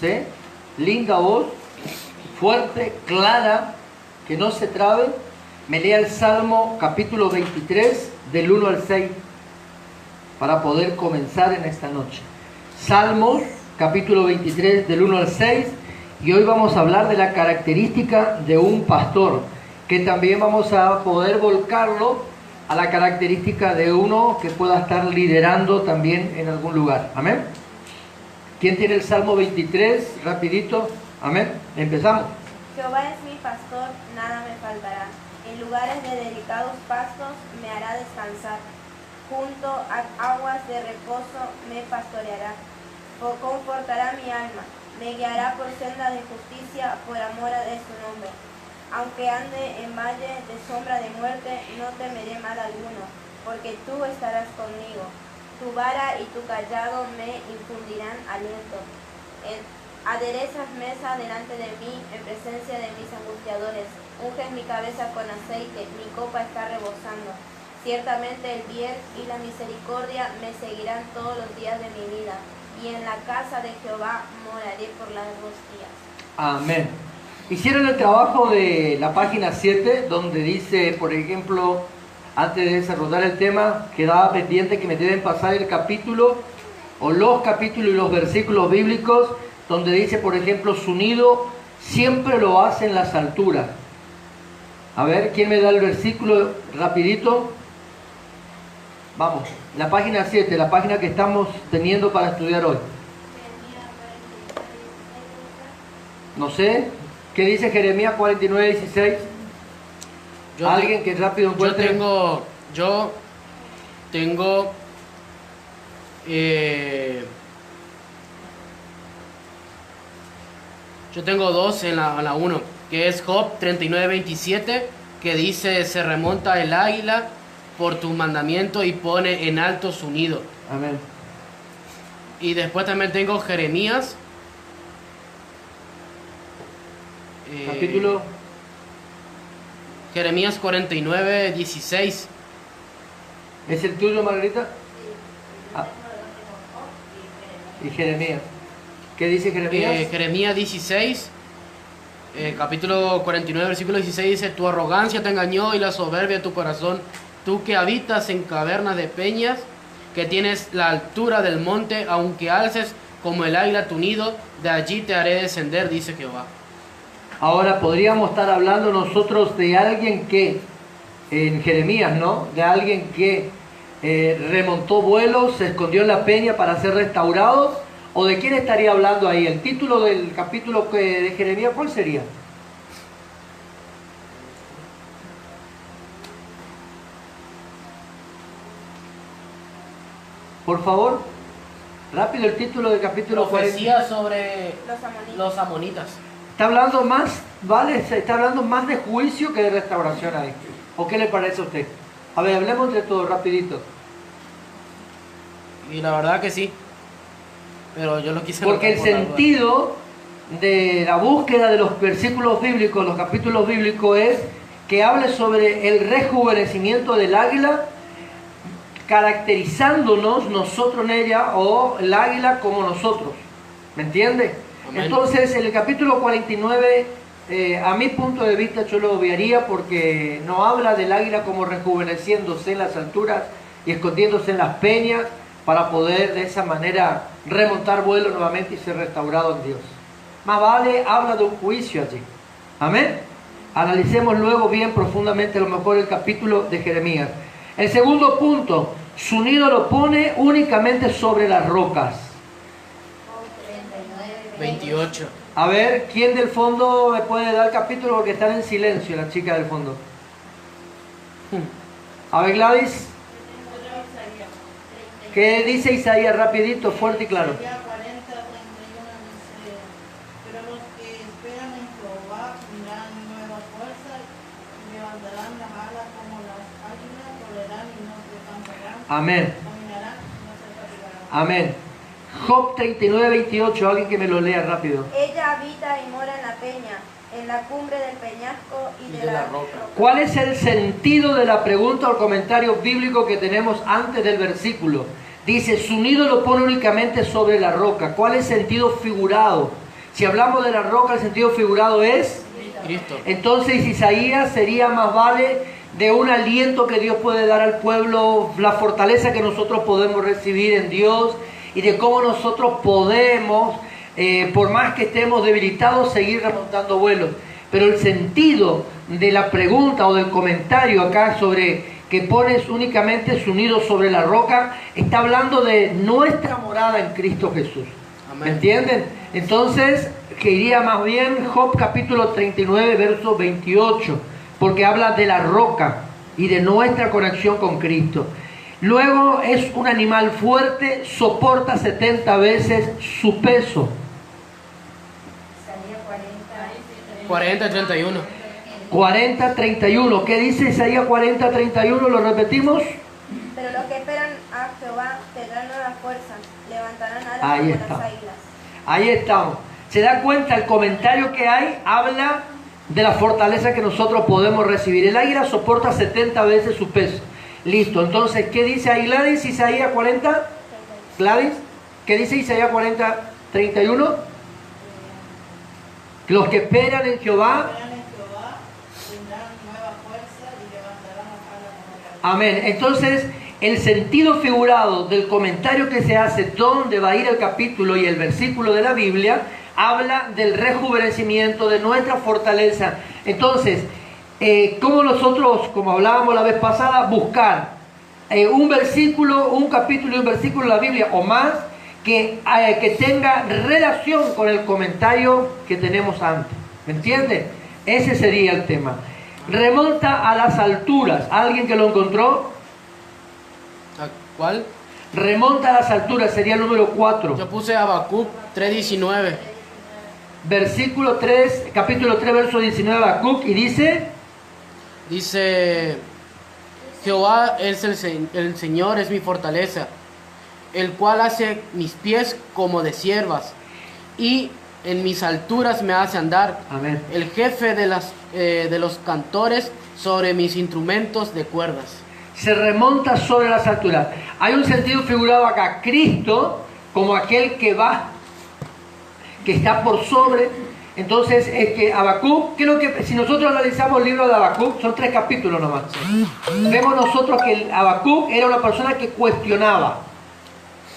¿sí? Linda voz, fuerte, clara, que no se trabe. Me lea el Salmo capítulo 23 del 1 al 6 para poder comenzar en esta noche. Salmos capítulo 23 del 1 al 6, y hoy vamos a hablar de la característica de un pastor, que también vamos a poder volcarlo a la característica de uno que pueda estar liderando también en algún lugar. Amén. ¿Quién tiene el Salmo 23? Rapidito. Amén. Empezamos. Jehová es mi pastor, nada me faltará. En lugares de delicados pastos me hará descansar. Junto a aguas de reposo me pastoreará. Confortará mi alma. Me guiará por senda de justicia por amor de su nombre. Aunque ande en valle de sombra de muerte, no temeré mal alguno, porque tú estarás conmigo. Tu vara y tu cayado me infundirán aliento. Aderezas mesa delante de mí en presencia de mis angustiadores. Unges mi cabeza con aceite, mi copa está rebosando. Ciertamente el bien y la misericordia me seguirán todos los días de mi vida, y en la casa de Jehová moraré por largos días. Amén. Hicieron el trabajo de la página 7, donde dice, por ejemplo, antes de desarrollar el tema, quedaba pendiente que me deben pasar el capítulo o los capítulos y los versículos bíblicos donde dice, por ejemplo, su nido siempre lo hace en las alturas. A ver, ¿quién me da el versículo rapidito? Vamos, la página 7, la página que estamos teniendo para estudiar hoy. No sé, ¿qué dice Jeremías 49:16? Alguien que rápido encuentre. Yo tengo dos en la 1, que es Job 39:27, que dice, se remonta el águila por tu mandamiento y pone en alto su nido. Amén. Y después también tengo Jeremías. Capítulo. Jeremías 49:16. ¿Es el tuyo, Margarita? Ah. Y Jeremías. ¿Qué dice Jeremías? Jeremías 16, capítulo 49, versículo 16 dice, tu arrogancia te engañó y la soberbia de tu corazón, tú que habitas en cavernas de peñas, que tienes la altura del monte, aunque alces como el águila tu nido, de allí te haré descender, dice Jehová. Ahora podríamos estar hablando nosotros de alguien que, en Jeremías, ¿no? De alguien que remontó vuelos, se escondió en la peña para ser restaurados. ¿O de quién estaría hablando ahí? El título del capítulo de Jeremías, ¿cuál sería? Por favor, rápido el título del capítulo. Profecía sobre los amonitas. Está hablando más, ¿vale? Está hablando más de juicio que de restauración ahí. ¿O qué le parece a usted? A ver, hablemos de todo rapidito. Y la verdad que sí. Pero yo lo quise... Porque el sentido de la búsqueda de los versículos bíblicos, los capítulos bíblicos, es que hable sobre el rejuvenecimiento del águila, caracterizándonos nosotros en ella, o el águila como nosotros. ¿Me entiende? Amén. Entonces, en el capítulo 49, a mi punto de vista, yo lo obviaría porque no habla del águila como rejuveneciéndose en las alturas y escondiéndose en las peñas para poder de esa manera remontar vuelo nuevamente y ser restaurado en Dios. Más vale, habla de un juicio allí. Amén. Analicemos luego bien profundamente a lo mejor el capítulo de Jeremías. El segundo punto, su nido lo pone únicamente sobre las rocas. 28. A ver, ¿quién del fondo me puede dar el capítulo? Porque están en silencio las chicas del fondo. A ver, Gladys. ¿Qué dice Isaías? Rapidito, fuerte y claro. Isaías 40:31 dice, pero los que esperan en Jehová tendrán nueva fuerza, levantarán las alas como las águilas, correrán y no se cansarán, Amén. caminarán y no se fatigarán. Amén. Job 39:28, alguien que me lo lea rápido. Ella habita y mora en la peña, en la cumbre del peñasco y de la roca. ¿Cuál es el sentido de la pregunta o el comentario bíblico que tenemos antes del versículo? Dice, su nido lo pone únicamente sobre la roca. ¿Cuál es el sentido figurado? Si hablamos de la roca, el sentido figurado es Cristo. entonces Isaías sería más vale de un aliento que Dios puede dar al pueblo, la fortaleza que nosotros podemos recibir en Dios y de cómo nosotros podemos, por más que estemos debilitados, seguir remontando vuelos. Pero el sentido de la pregunta o del comentario acá sobre que pones únicamente su nido sobre la roca, está hablando de nuestra morada en Cristo Jesús. ¿Me Amén. entienden? Entonces, que iría más bien Job capítulo 39, verso 28, porque habla de la roca y de nuestra conexión con Cristo. Luego es un animal fuerte, soporta 70 veces su peso. Isaías 40 y 31. 40, 31. ¿Qué dice Isaías 40, 31? ¿Lo repetimos? Pero los que esperan a Jehová tendrán nuevas fuerzas, levantarán alas Ahí como está. las águilas. Ahí estamos. ¿Se da cuenta? El comentario que hay habla de la fortaleza que nosotros podemos recibir. El águila soporta 70 veces su peso. Listo. Entonces, ¿qué dice ahí Gladys? Isaías 40. Gladys, ¿qué dice Isaías 40, 31? Los que esperan en Jehová. Esperan en Jehová, tendrán nueva fuerza y levantarán las alas como las Amén. Entonces, el sentido figurado del comentario que se hace, donde va a ir el capítulo y el versículo de la Biblia, habla del rejuvenecimiento, de nuestra fortaleza. Entonces, como nosotros, como hablábamos la vez pasada, buscar un versículo, un capítulo y un versículo de la Biblia o más que tenga relación con el comentario que tenemos antes. ¿Me entiende? Ese sería el tema. Remonta a las alturas. ¿Alguien que lo encontró? ¿A ¿Cuál? Remonta a las alturas, sería el número 4. Yo puse Habacuc 3:19. Versículo 3, capítulo 3, verso 19, Habacuc, y dice: Dice: Jehová es el Señor, es mi fortaleza, el cual hace mis pies como de siervas, y en mis alturas me hace andar. Amén. El jefe de los cantores sobre mis instrumentos de cuerdas. Se remonta sobre las alturas. Hay un sentido figurado acá. Cristo como aquel que va, que está por sobre. Entonces, es que Habacuc, creo que si nosotros analizamos el libro de Habacuc, son 3 capítulos nomás. Vemos nosotros que Habacuc era una persona que cuestionaba,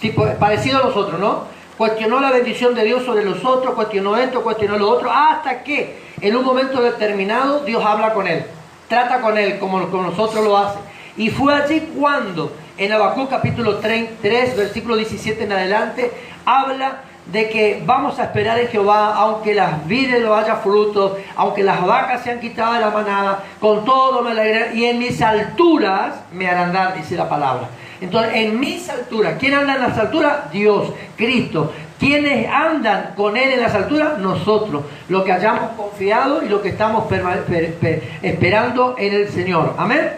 tipo, parecido a nosotros, ¿no? Cuestionó la bendición de Dios sobre los otros, cuestionó esto, cuestionó lo otro, hasta que en un momento determinado Dios habla con él, trata con él como nosotros lo hace. Y fue allí cuando en Habacuc capítulo 3, versículo 17 en adelante, habla de que vamos a esperar en Jehová, aunque las vides no haya frutos, aunque las vacas sean quitadas de la manada, con todo me alegraré, y en mis alturas me harán andar, dice la palabra. Entonces, en mis alturas, ¿quién anda en las alturas? Dios, Cristo. ¿Quiénes andan con Él en las alturas? Nosotros, los que hayamos confiado y los que estamos esperando en el Señor. Amén.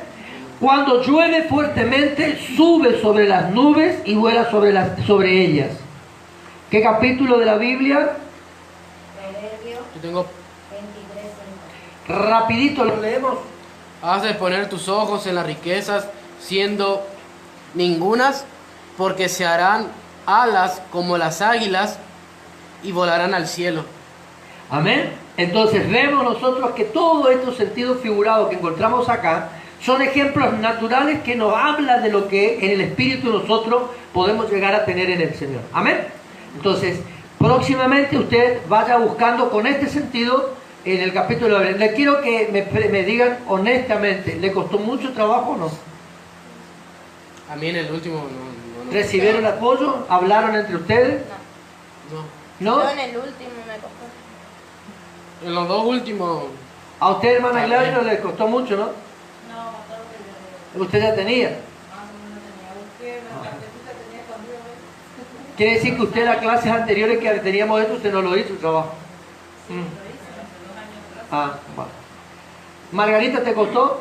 Cuando llueve fuertemente, sube sobre las nubes y vuela sobre ellas. ¿Qué capítulo de la Biblia? Proverbios Yo tengo: 23:5. Rapidito lo leemos. has de poner tus ojos en las riquezas, siendo ningunas, porque se harán alas como las águilas y volarán al cielo. Amén. Entonces vemos nosotros que todos estos sentidos figurados que encontramos acá son ejemplos naturales que nos hablan de lo que en el Espíritu nosotros podemos llegar a tener en el Señor. Amén. Entonces, próximamente usted vaya buscando con este sentido en el capítulo de... Le quiero que me digan honestamente, ¿le costó mucho trabajo o no? A mí en el último no. ¿Recibieron apoyo? ¿Hablaron entre ustedes? No. ¿No? Yo en el último me costó. En los dos últimos. A usted, hermana También. Gladys, no le costó mucho, ¿no? No, todo lo que yo Usted ya tenía. más o menos tenía. Busqué la tarjetita tenía escondida. Quiere decir que usted las clases anteriores que teníamos esto, usted no lo hizo el trabajo. Bueno. Margarita, ¿te costó?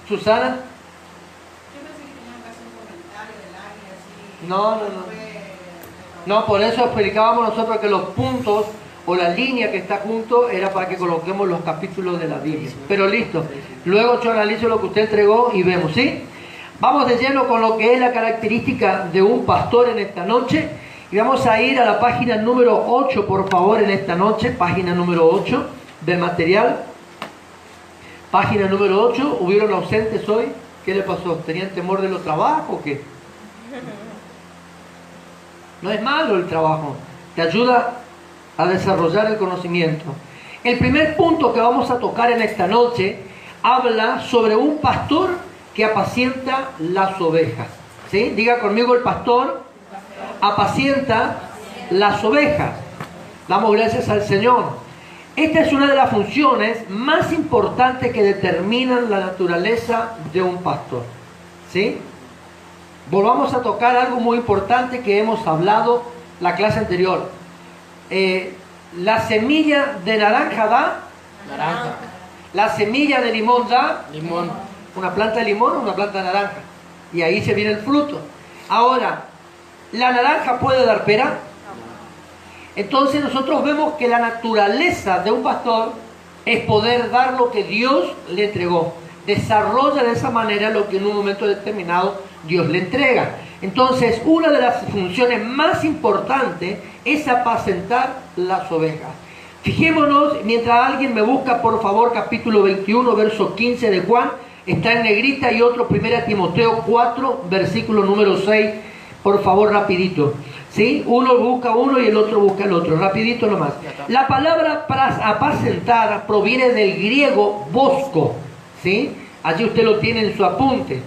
Susana. Yo pensé que tenían que hacer un comentario del área así. No. No, por eso explicábamos nosotros que los puntos o la línea que está junto era para que coloquemos los capítulos de la Biblia. Pero listo. Luego yo analizo lo que usted entregó y vemos, ¿sí? Vamos de lleno con lo que es la característica de un pastor en esta noche. Y vamos a ir a la página número 8, por favor, en esta noche. Página número 8 del material. Página número 8. ¿Hubieron ausentes hoy? ¿Qué le pasó? ¿Tenían temor de los trabajos o qué? No es malo el trabajo. Te ayuda a desarrollar el conocimiento. El primer punto que vamos a tocar en esta noche habla sobre un pastor que apacienta las ovejas. ¿Sí? Diga conmigo, el pastor apacienta las ovejas. Damos gracias al Señor. Esta es una de las funciones más importantes que determinan la naturaleza de un pastor. ¿Sí? Volvamos a tocar algo muy importante que hemos hablado la clase anterior. La semilla de naranja da Naranja. la semilla de limón da Limón. una planta de limón o una planta de naranja. Y ahí se viene el fruto. Ahora, ¿la naranja puede dar pera? Entonces nosotros vemos que la naturaleza de un pastor es poder dar lo que Dios le entregó. Desarrolla de esa manera lo que en un momento determinado Dios le entrega. Entonces, una de las funciones más importantes es apacentar las ovejas. Fijémonos, mientras alguien me busca, por favor, capítulo 21, verso 15 de Juan, está en negrita, y otro, 1 Timoteo 4, versículo número 6, por favor, rapidito. ¿Sí? Uno busca uno y el otro busca el otro, rapidito nomás. La palabra apacentar proviene del griego bosco, ¿sí? Allí usted lo tiene en su apunte.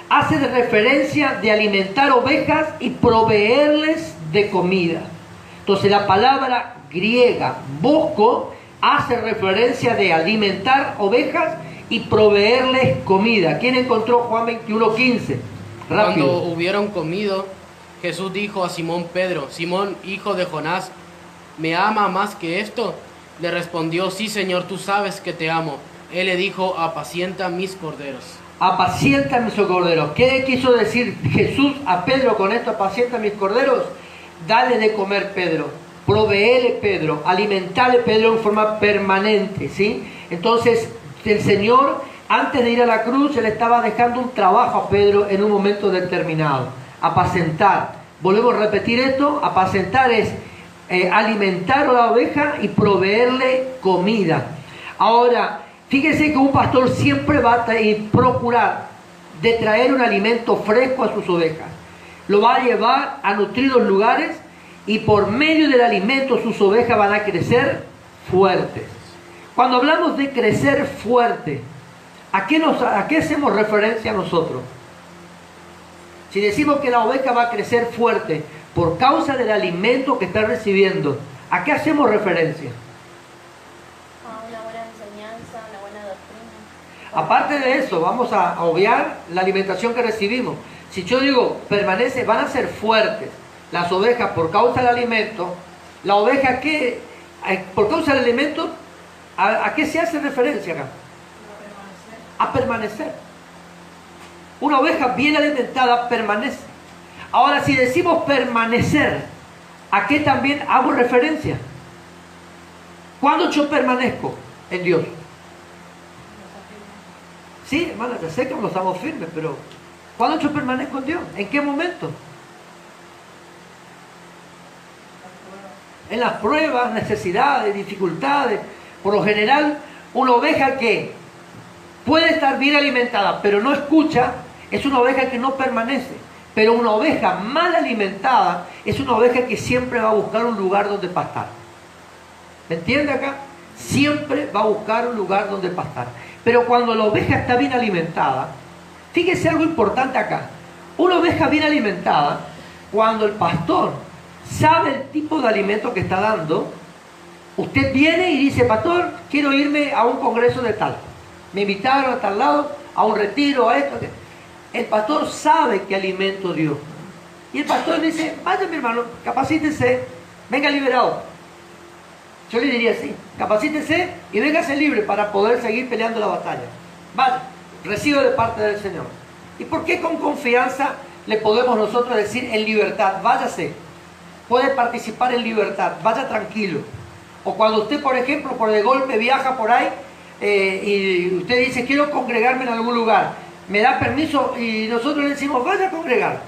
Hace de referencia de alimentar ovejas y proveerles de comida. Entonces la palabra griega bosco hace referencia de alimentar ovejas y proveerles comida. ¿Quién encontró Juan 21:15? Rápido. Cuando hubieron comido, Jesús dijo a Simón Pedro: Simón, hijo de Jonás, ¿me ama más que esto? Le respondió: sí, Señor, tú sabes que te amo. Él le dijo: apacienta mis corderos. Apacienta mis corderos. ¿Qué quiso decir Jesús a Pedro con esto? Apacienta mis corderos. Dale de comer, Pedro. Proveele, Pedro. Alimentale, Pedro, en forma permanente, ¿sí? Entonces, el Señor, antes de ir a la cruz, le estaba dejando un trabajo a Pedro en un momento determinado. Apacentar. Volvemos a repetir esto. Apacentar es alimentar a la oveja y proveerle comida. Ahora, fíjese que un pastor siempre va a procurar de traer un alimento fresco a sus ovejas. Lo va a llevar a nutridos lugares y por medio del alimento sus ovejas van a crecer fuertes. Cuando hablamos de crecer fuerte, ¿a qué hacemos referencia nosotros? Si decimos que la oveja va a crecer fuerte por causa del alimento que está recibiendo, ¿a qué hacemos referencia? A una buena enseñanza, una buena doctrina. Aparte de eso, vamos a obviar la alimentación que recibimos. Si yo digo, permanece, van a ser fuertes las ovejas por causa del alimento, la oveja que, por causa del alimento, ¿a qué se hace referencia acá? A permanecer. Una oveja bien alimentada permanece. Ahora, si decimos permanecer, ¿a qué también hago referencia? ¿Cuándo yo permanezco en Dios? Sí, hermana, ya sé que no estamos firmes, pero ¿cuándo yo permanezco en Dios? ¿En qué momento? En las pruebas, necesidades, dificultades. Por lo general, una oveja que puede estar bien alimentada, pero no escucha, es una oveja que no permanece. Pero una oveja mal alimentada es una oveja que siempre va a buscar un lugar donde pastar. ¿Me entiende acá? Siempre va a buscar un lugar donde pastar. Pero cuando la oveja está bien alimentada, fíjese algo importante acá. Una oveja bien alimentada, cuando el pastor sabe el tipo de alimento que está dando, usted viene y dice: pastor, quiero irme a un congreso de tal. Me invitaron a tal lado, a un retiro, a esto. El pastor sabe qué alimento dio. Y el pastor dice: vaya, mi hermano, capacítese, venga liberado. Yo le diría así: capacítese y véngase libre para poder seguir peleando la batalla. Vaya, recibe de parte del Señor. ¿Y por qué con confianza le podemos nosotros decir en libertad? Váyase, puede participar en libertad, vaya tranquilo. O cuando usted, por ejemplo, por de golpe viaja por ahí y usted dice: quiero congregarme en algún lugar, me da permiso, y nosotros le decimos: vaya a congregar.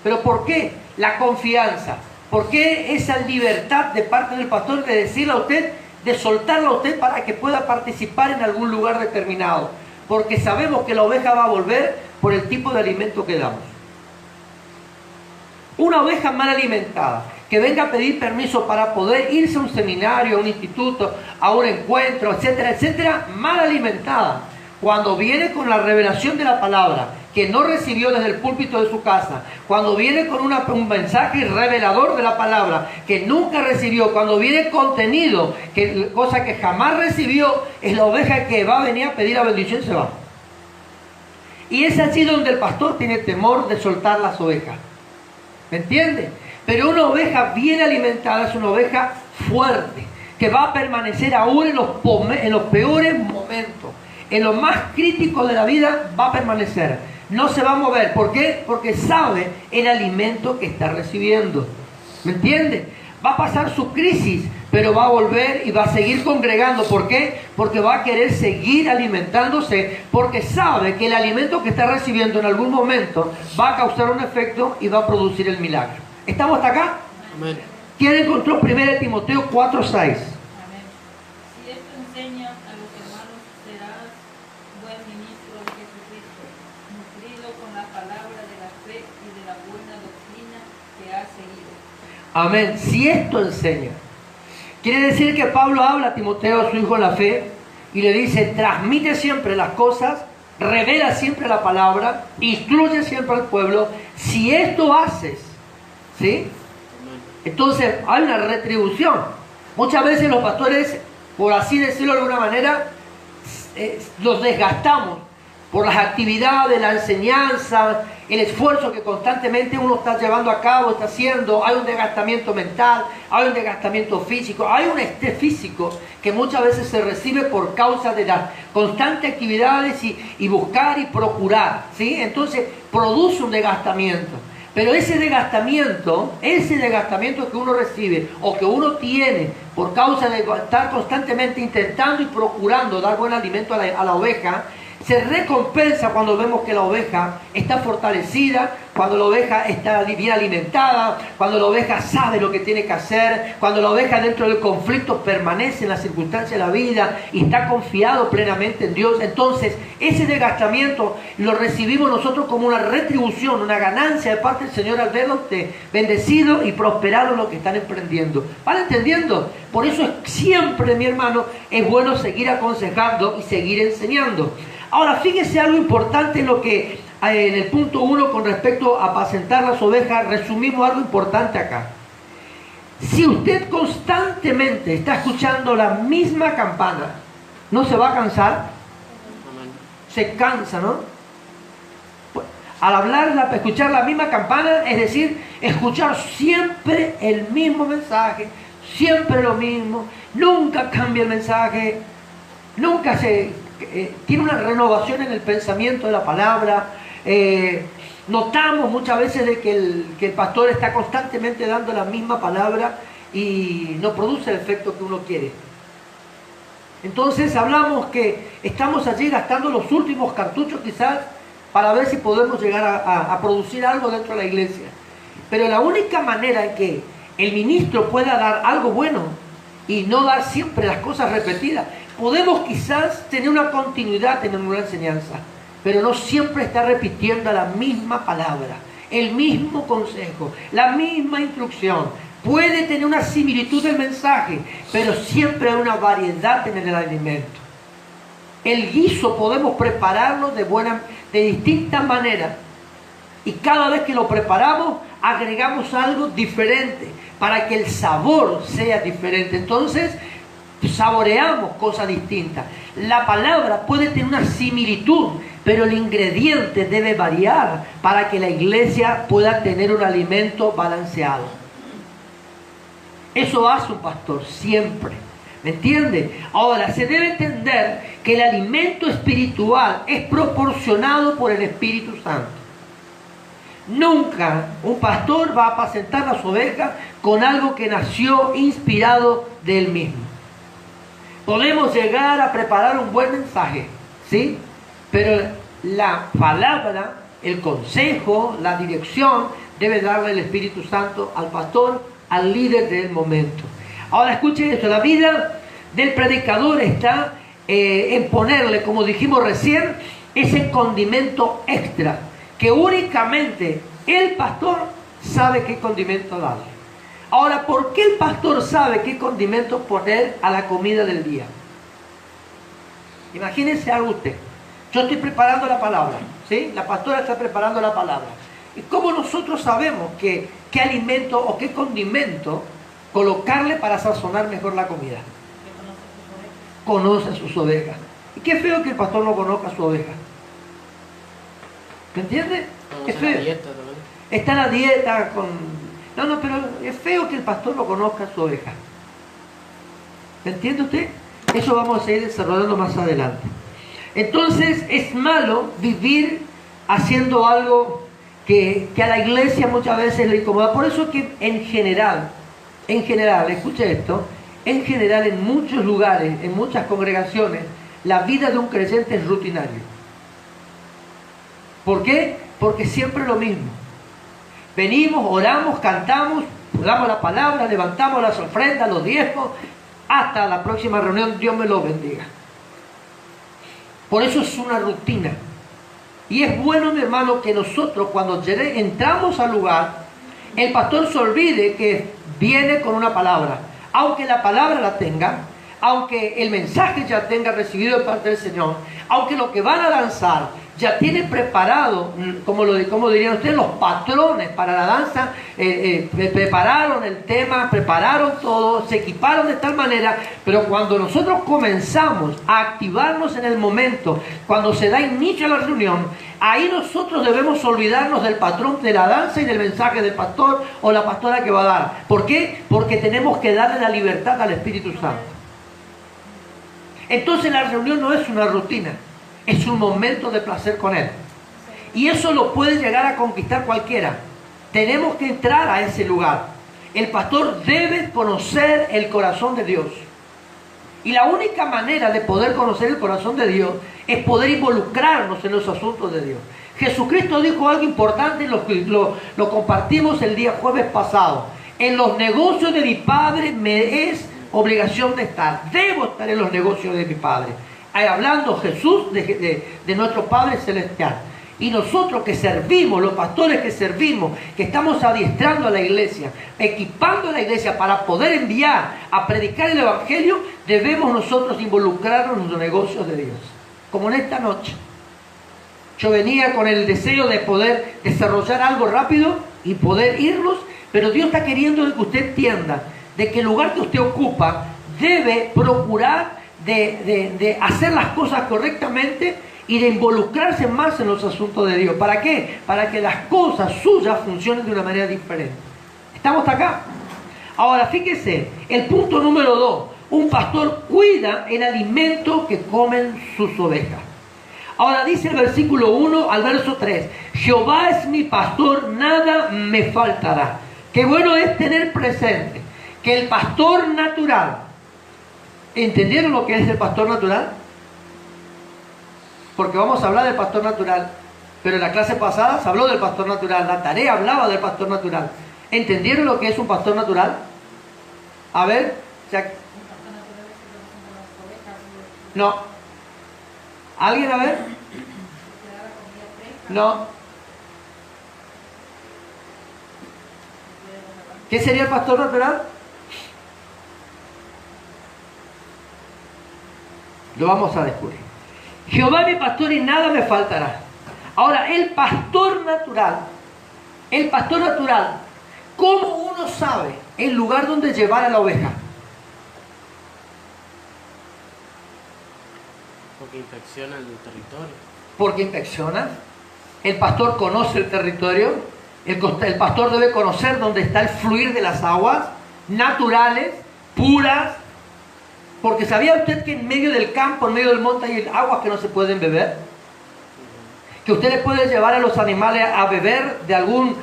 ¿Pero por qué? La confianza. ¿Por qué esa libertad de parte del pastor de decirle a usted, de soltarla a usted para que pueda participar en algún lugar determinado? Porque sabemos que la oveja va a volver por el tipo de alimento que damos. Una oveja mal alimentada, que venga a pedir permiso para poder irse a un seminario, a un instituto, a un encuentro, etcétera, etcétera, mal alimentada. Cuando viene con la revelación de la palabra, que no recibió desde el púlpito de su casa, cuando viene con un mensaje revelador de la palabra, que nunca recibió, cuando viene contenido, cosa que jamás recibió, es la oveja que va a venir a pedir la bendición y se va. Y es así donde el pastor tiene temor de soltar las ovejas. ¿Me entiende? Pero una oveja bien alimentada es una oveja fuerte, que va a permanecer aún en los peores momentos. En lo más crítico de la vida va a permanecer. No se va a mover. ¿Por qué? Porque sabe el alimento que está recibiendo. ¿Me entiende? Va a pasar su crisis, pero va a volver y va a seguir congregando. ¿Por qué? Porque va a querer seguir alimentándose, porque sabe que el alimento que está recibiendo en algún momento va a causar un efecto y va a producir el milagro. ¿Estamos hasta acá? Amén. ¿Quién encontró 1 Timoteo 4:6? Amén. Si esto enseña a los hermanos, serás buen ministro de Jesucristo, nutrido con la palabra de la fe y de la buena doctrina que has seguido. Amén. Si esto enseña, quiere decir que Pablo habla a Timoteo, a su hijo en la fe, y le dice, transmite siempre las cosas, revela siempre la palabra, instruye siempre al pueblo. Si esto haces, ¿sí? Entonces hay una retribución. Muchas veces los pastores, por así decirlo de alguna manera, los desgastamos por las actividades, la enseñanza, el esfuerzo que constantemente uno está llevando a cabo, está haciendo. Hay un desgastamiento mental, hay un desgastamiento físico, hay un estrés físico que muchas veces se recibe por causa de las constantes actividades y buscar y procurar, ¿sí? Entonces produce un desgastamiento. Pero ese desgastamiento que uno recibe o que uno tiene por causa de estar constantemente intentando y procurando dar buen alimento a la oveja, se recompensa cuando vemos que la oveja está fortalecida, cuando la oveja está bien alimentada, cuando la oveja sabe lo que tiene que hacer, cuando la oveja dentro del conflicto permanece en las circunstancias de la vida y está confiado plenamente en Dios. Entonces ese desgastamiento lo recibimos nosotros como una retribución, una ganancia de parte del Señor al verlo usted bendecido y prosperado en lo que están emprendiendo. ¿Van entendiendo? Por eso siempre, mi hermano, es bueno seguir aconsejando y seguir enseñando. Ahora, fíjese algo importante en lo que en el punto 1 con respecto a apacentar las ovejas, resumimos algo importante acá. Si usted constantemente está escuchando la misma campana, ¿no se va a cansar? Amén. Se cansa, ¿no? Al escuchar la misma campana, es decir, escuchar siempre el mismo mensaje, siempre lo mismo, nunca cambia el mensaje, nunca tiene una renovación en el pensamiento de la palabra. Notamos muchas veces de que el pastor está constantemente dando la misma palabra y no produce el efecto que uno quiere. Entonces hablamos que estamos allí gastando los últimos cartuchos quizás para ver si podemos llegar a producir algo dentro de la iglesia. Pero la única manera en que el ministro pueda dar algo bueno y no dar siempre las cosas repetidas, podemos quizás tener una continuidad en una enseñanza, pero no siempre está repitiendo la misma palabra, el mismo consejo, la misma instrucción. Puede tener una similitud del mensaje, pero siempre hay una variedad en el alimento. El guiso podemos prepararlo de distintas maneras, y cada vez que lo preparamos agregamos algo diferente para que el sabor sea diferente. Entonces saboreamos cosas distintas. La palabra puede tener una similitud, pero el ingrediente debe variar para que la iglesia pueda tener un alimento balanceado. Eso hace un pastor siempre. ¿Me entiende? Ahora, se debe entender que el alimento espiritual es proporcionado por el Espíritu Santo. Nunca un pastor va a apacentar las ovejas con algo que nació inspirado de él mismo. Podemos llegar a preparar un buen mensaje, ¿sí? Pero la palabra, el consejo, la dirección, debe darle el Espíritu Santo al pastor al líder del momento. Ahora escuchen esto, la vida del predicador está en ponerle, como dijimos recién, ese condimento extra, que únicamente el pastor sabe qué condimento darle. Ahora, ¿por qué el pastor sabe qué condimento poner a la comida del día? Imagínense algo usted. Yo estoy preparando la palabra, ¿sí? La pastora está preparando la palabra. ¿Y cómo nosotros sabemos qué alimento o qué condimento colocarle para sazonar mejor la comida? Conoce a sus ovejas. Y qué feo que el pastor no conozca a su oveja. ¿Me entiende? Qué feo. Está en la dieta con... No, pero es feo que el pastor no conozca a su oveja. ¿Me entiende usted? Eso vamos a ir desarrollando más adelante. Entonces es malo vivir haciendo algo que a la iglesia muchas veces le incomoda. Por eso que en general, escuche esto, en general en muchos lugares, en muchas congregaciones, la vida de un creyente es rutinario. ¿Por qué? Porque siempre lo mismo. Venimos, oramos, cantamos, damos la palabra, levantamos las ofrendas, los diezmos, hasta la próxima reunión, Dios me lo bendiga. Por eso es una rutina. Y es bueno, mi hermano, que nosotros cuando entramos al lugar, el pastor se olvide que viene con una palabra. Aunque la palabra la tenga, aunque el mensaje ya tenga recibido de parte del Señor, aunque lo que van a lanzar ya tiene preparado, como dirían ustedes, los patrones para la danza, prepararon el tema, prepararon todo, se equiparon de tal manera, pero cuando nosotros comenzamos a activarnos en el momento, cuando se da inicio a la reunión, ahí nosotros debemos olvidarnos del patrón de la danza y del mensaje del pastor o la pastora que va a dar. ¿Por qué? Porque tenemos que darle la libertad al Espíritu Santo. Entonces la reunión no es una rutina, es un momento de placer con Él. Y eso lo puede llegar a conquistar cualquiera. Tenemos que entrar a ese lugar. El pastor debe conocer el corazón de Dios. Y la única manera de poder conocer el corazón de Dios es poder involucrarnos en los asuntos de Dios. Jesucristo dijo algo importante y lo compartimos el día jueves pasado. En los negocios de mi Padre me es obligación de estar. Debo estar en los negocios de mi Padre. Ahí hablando Jesús de nuestro Padre Celestial. Y nosotros que servimos, los pastores que servimos, que estamos adiestrando a la iglesia, equipando a la iglesia para poder enviar a predicar el Evangelio, debemos nosotros involucrarnos en los negocios de Dios. Como en esta noche. Yo venía con el deseo de poder desarrollar algo rápido y poder irnos, pero Dios está queriendo que usted entienda de que el lugar que usted ocupa debe procurar de hacer las cosas correctamente y de involucrarse más en los asuntos de Dios. ¿Para qué? Para que las cosas suyas funcionen de una manera diferente. ¿Estamos acá? Ahora, fíjese, el punto número 2. Un pastor cuida el alimento que comen sus ovejas. Ahora dice el versículo 1 al verso 3. Jehová es mi pastor, nada me faltará. Qué bueno es tener presente que el pastor natural, ¿entendieron lo que es el pastor natural? Porque vamos a hablar del pastor natural, pero en la clase pasada se habló del pastor natural, la tarea hablaba del pastor natural. ¿Entendieron lo que es un pastor natural? A ver, no. ¿Alguien a ver? No. ¿Qué sería el pastor natural? Lo vamos a descubrir. Jehová es mi pastor y nada me faltará. Ahora, el pastor natural, ¿cómo uno sabe el lugar donde llevar a la oveja? Porque inspecciona el territorio. Porque inspecciona. El pastor conoce el territorio. El pastor debe conocer dónde está el fluir de las aguas naturales, puras. Porque ¿sabía usted que en medio del campo, en medio del monte hay aguas que no se pueden beber? Que usted le puede llevar a los animales a beber de algún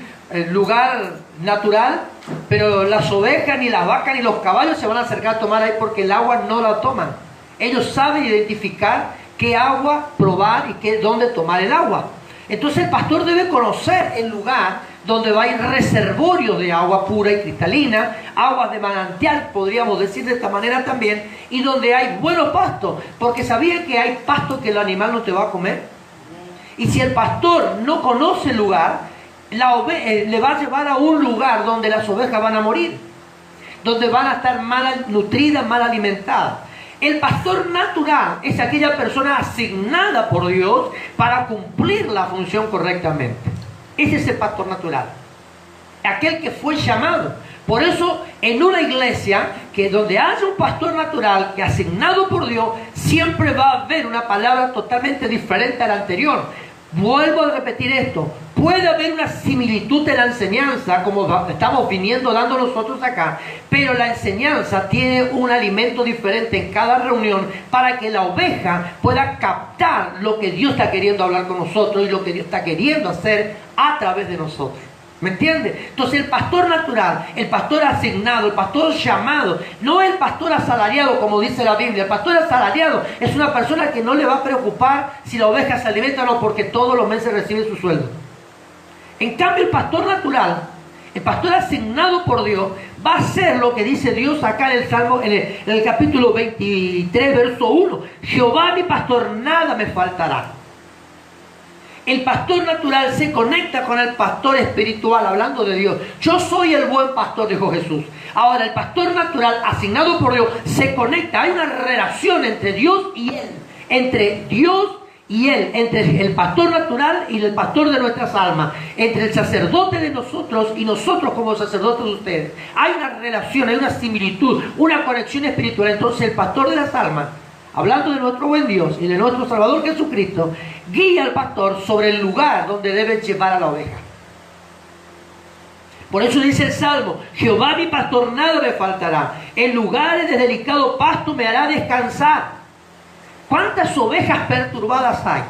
lugar natural, pero las ovejas, ni las vacas, ni los caballos se van a acercar a tomar ahí porque el agua no la toman. Ellos saben identificar qué agua probar y dónde tomar el agua. Entonces el pastor debe conocer el lugar donde hay reservorios de agua pura y cristalina, aguas de manantial, podríamos decir de esta manera también, y donde hay buenos pastos, porque sabía que hay pastos que el animal no te va a comer. Y si el pastor no conoce el lugar, le va a llevar a un lugar donde las ovejas van a morir, donde van a estar mal nutridas, mal alimentadas. El pastor natural es aquella persona asignada por Dios para cumplir la función correctamente. Ese es el pastor natural, aquel que fue llamado. Por eso, en una iglesia que donde haya un pastor natural que asignado por Dios, siempre va a haber una palabra totalmente diferente a la anterior. Vuelvo a repetir esto: puede haber una similitud en la enseñanza, como estamos viniendo dando nosotros acá, pero la enseñanza tiene un alimento diferente en cada reunión para que la oveja pueda captar lo que Dios está queriendo hablar con nosotros y lo que Dios está queriendo hacer a través de nosotros. ¿Me entiende? Entonces el pastor natural, el pastor asignado, el pastor llamado, no el pastor asalariado como dice la Biblia. El pastor asalariado es una persona que no le va a preocupar si la oveja se alimenta o no, porque todos los meses recibe su sueldo. En cambio el pastor natural, el pastor asignado por Dios, va a hacer lo que dice Dios acá en el Salmo, en el capítulo 23, verso 1. Jehová mi pastor, nada me faltará. El pastor natural se conecta con el pastor espiritual, hablando de Dios. Yo soy el buen pastor, dijo Jesús. Ahora, el pastor natural, asignado por Dios, se conecta. Hay una relación entre Dios y él. Entre Dios y él. Entre el pastor natural y el pastor de nuestras almas. Entre el sacerdote de nosotros y nosotros como sacerdotes de ustedes. Hay una relación, hay una similitud, una conexión espiritual. Entonces, el pastor de las almas, hablando de nuestro buen Dios y de nuestro Salvador Jesucristo, guía al pastor sobre el lugar donde debe llevar a la oveja. Por eso dice el Salmo: Jehová mi pastor, nada me faltará. En lugares de delicado pasto me hará descansar. ¿Cuántas ovejas perturbadas hay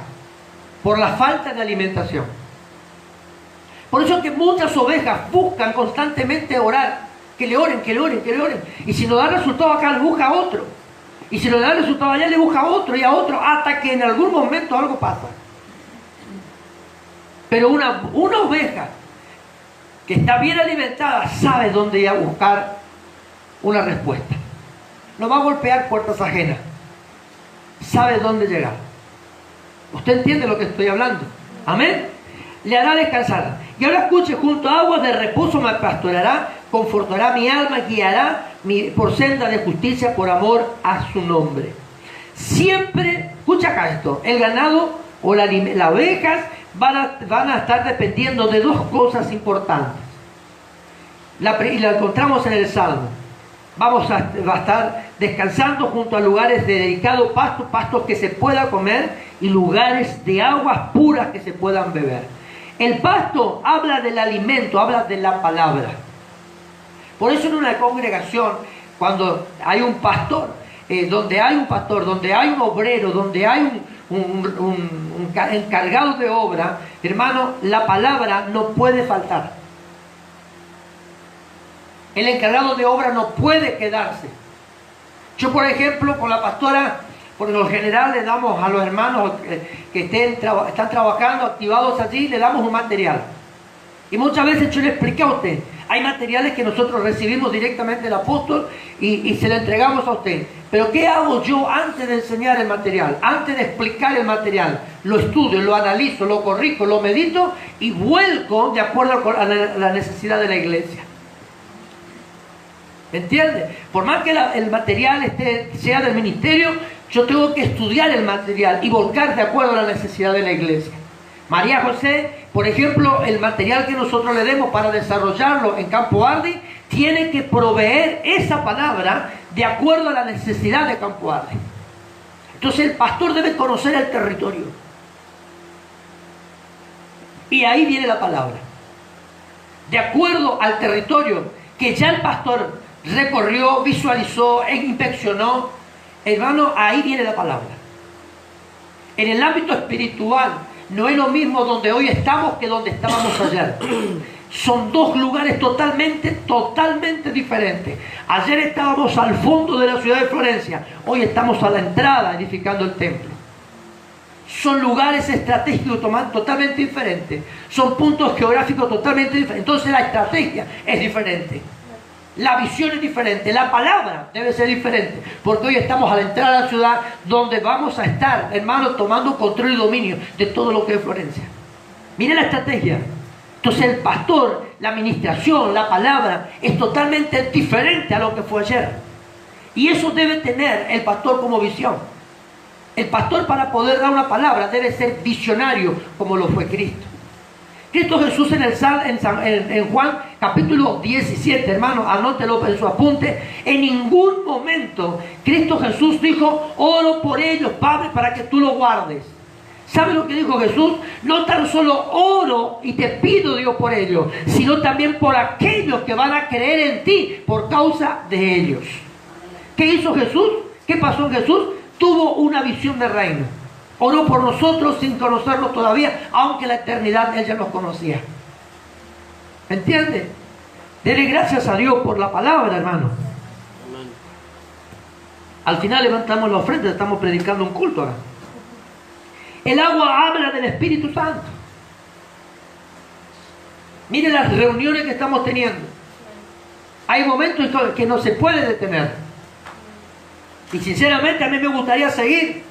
por la falta de alimentación? Por eso es que muchas ovejas buscan constantemente orar. Que le oren, que le oren, que le oren. Y si no da resultado acá, le busca a otro. Y si no le da resultado allá, le busca a otro y a otro, hasta que en algún momento algo pasa. Pero una oveja que está bien alimentada sabe dónde ir a buscar una respuesta. No va a golpear puertas ajenas. Sabe dónde llegar. ¿Usted entiende lo que estoy hablando? Amén. Le hará descansar. Y ahora escuche: junto a aguas de reposo me pastoreará, confortará mi alma, guiará por senda de justicia por amor a su nombre. Siempre, escucha acá esto: el ganado o las ovejas van a estar dependiendo de dos cosas importantes. Y la encontramos en el Salmo. Va a estar descansando junto a lugares de delicado pasto, pastos que se pueda comer, y lugares de aguas puras que se puedan beber. El pasto habla del alimento, habla de la palabra. Por eso en una congregación, cuando hay un pastor, donde hay un obrero, donde hay un encargado de obra, hermano, la palabra no puede faltar. El encargado de obra no puede quedarse. Yo, por ejemplo, con la pastora, por lo general le damos a los hermanos que están trabajando, activados allí, le damos un material. Y muchas veces yo le expliqué a usted: hay materiales que nosotros recibimos directamente del apóstol y se le entregamos a usted. Pero ¿qué hago yo antes de enseñar el material? Antes de explicar el material, lo estudio, lo analizo, lo corrijo, lo medito y vuelco de acuerdo a la necesidad de la iglesia. ¿Entiende? Por más que el material sea del ministerio, yo tengo que estudiar el material y volcar de acuerdo a la necesidad de la iglesia. María José, por ejemplo, el material que nosotros le demos para desarrollarlo en Campo Ardi, tiene que proveer esa palabra de acuerdo a la necesidad de Campo Ardi. Entonces el pastor debe conocer el territorio. Y ahí viene la palabra. De acuerdo al territorio que ya el pastor recorrió, visualizó e inspeccionó, hermano, ahí viene la palabra. En el ámbito espiritual, no es lo mismo donde hoy estamos que donde estábamos ayer. Son dos lugares totalmente diferentes. Ayer estábamos al fondo de la ciudad de Florencia, hoy estamos a la entrada edificando el templo. son lugares estratégicos totalmente diferentes, son puntos geográficos totalmente diferentes. Entonces la estrategia es diferente, la visión es diferente, la palabra debe ser diferente, porque hoy estamos a la entrada a la ciudad donde vamos a estar, hermanos, tomando control y dominio de todo lo que es Florencia. Miren la estrategia. Entonces el pastor, la administración, la palabra es totalmente diferente a lo que fue ayer, y eso debe tener el pastor como visión. El pastor, para poder dar una palabra, debe ser visionario como lo fue Cristo. Cristo Jesús en Juan capítulo 17, hermano, anótelo en su apunte. En ningún momento Cristo Jesús dijo: oro por ellos, Padre, para que tú los guardes. ¿Sabe lo que dijo Jesús? No tan solo oro y te pido, Dios, por ellos, sino también por aquellos que van a creer en ti por causa de ellos. ¿Qué hizo Jesús? ¿Qué pasó en Jesús? Tuvo una visión de reino. Oró por nosotros sin conocernos todavía, aunque en la eternidad Él ya nos conocía. ¿Me entiende? Dele gracias a Dios por la palabra, hermano. Amén. Al final levantamos la ofrenda, estamos predicando un culto ahora. El agua habla del Espíritu Santo. Mire las reuniones que estamos teniendo. Hay momentos que no se puede detener. Y sinceramente a mí me gustaría seguir,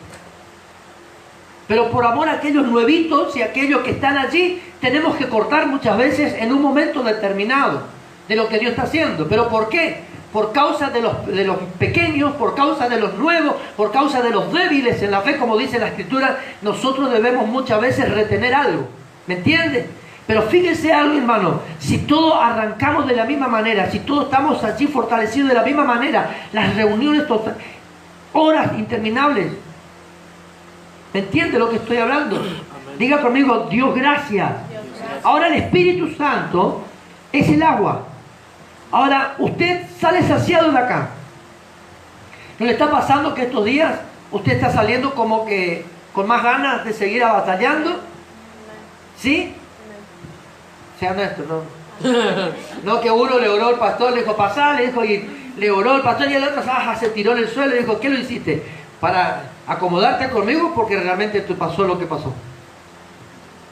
pero por amor a aquellos nuevitos y aquellos que están allí, tenemos que cortar muchas veces en un momento determinado de lo que Dios está haciendo. ¿Pero por qué? Por causa de los pequeños, por causa de los nuevos, por causa de los débiles en la fe, como dice la Escritura. Nosotros debemos muchas veces retener algo, ¿me entiende? Pero fíjense algo, hermano, si todos arrancamos de la misma manera, si todos estamos allí fortalecidos de la misma manera, las reuniones horas interminables. ¿Me entiende lo que estoy hablando? Amén. Diga conmigo: Dios, gracias. Ahora el Espíritu Santo es el agua. Ahora usted sale saciado de acá. ¿No le está pasando que estos días usted está saliendo como que con más ganas de seguir batallando? ¿Sí? Sea honesto, ¿no? No que uno le oró al pastor, le dijo: pasá, le dijo, y le oró el pastor, y el otro se tiró en el suelo y dijo: ¿qué lo hiciste? ¿Para acomodarte conmigo? Porque realmente te pasó lo que pasó.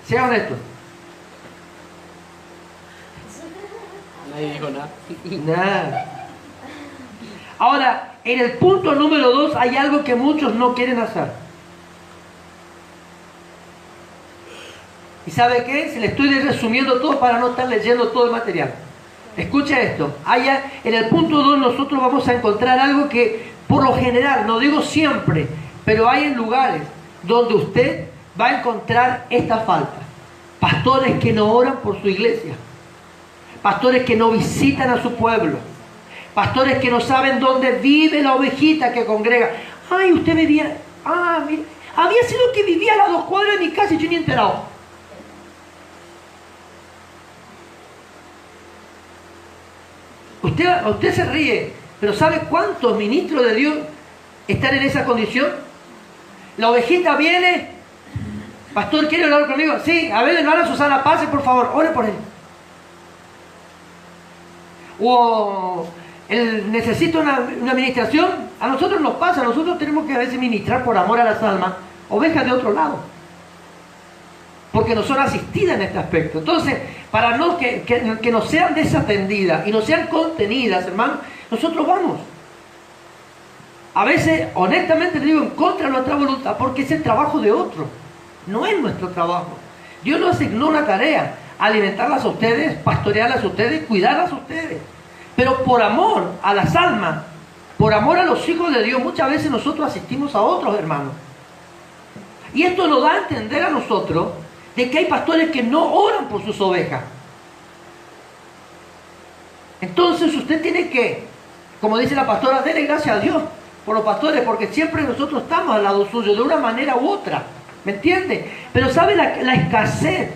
Sea honesto. Nadie dijo nada. Nada. Ahora, en el punto número 2 hay algo que muchos no quieren hacer. ¿Y sabe qué? Se le estoy resumiendo todo para no estar leyendo todo el material. Escucha esto. En el punto 2 nosotros vamos a encontrar algo que, por lo general, no digo siempre, pero hay en lugares donde usted va a encontrar esta falta. Pastores que no oran por su iglesia. Pastores que no visitan a su pueblo. Pastores que no saben dónde vive la ovejita que congrega. Ay, usted vivía... mira, había sido que vivía a las 2 cuadras de mi casa y yo ni enterado. Usted se ríe, pero ¿sabe cuántos ministros de Dios están en esa condición? La ovejita viene: pastor, ¿quiere orar conmigo? Sí, a ver, hermana Susana, pase por favor, ore por él. O él necesita una administración. A nosotros nos pasa, nosotros tenemos que a veces ministrar por amor a las almas ovejas de otro lado, porque no son asistidas en este aspecto. Entonces, para no que no sean desatendidas y no sean contenidas, hermano, nosotros vamos. A veces, honestamente le digo, en contra de nuestra voluntad, porque es el trabajo de otro, no es nuestro trabajo. Dios nos asignó una tarea: alimentarlas a ustedes, pastorearlas a ustedes, cuidarlas a ustedes. Pero por amor a las almas, por amor a los hijos de Dios, muchas veces nosotros asistimos a otros hermanos. Y esto nos da a entender a nosotros de que hay pastores que no oran por sus ovejas. Entonces usted tiene que, como dice la pastora, darle gracias a Dios por los pastores, porque siempre nosotros estamos al lado suyo de una manera u otra, ¿me entiende? Pero ¿sabe la escasez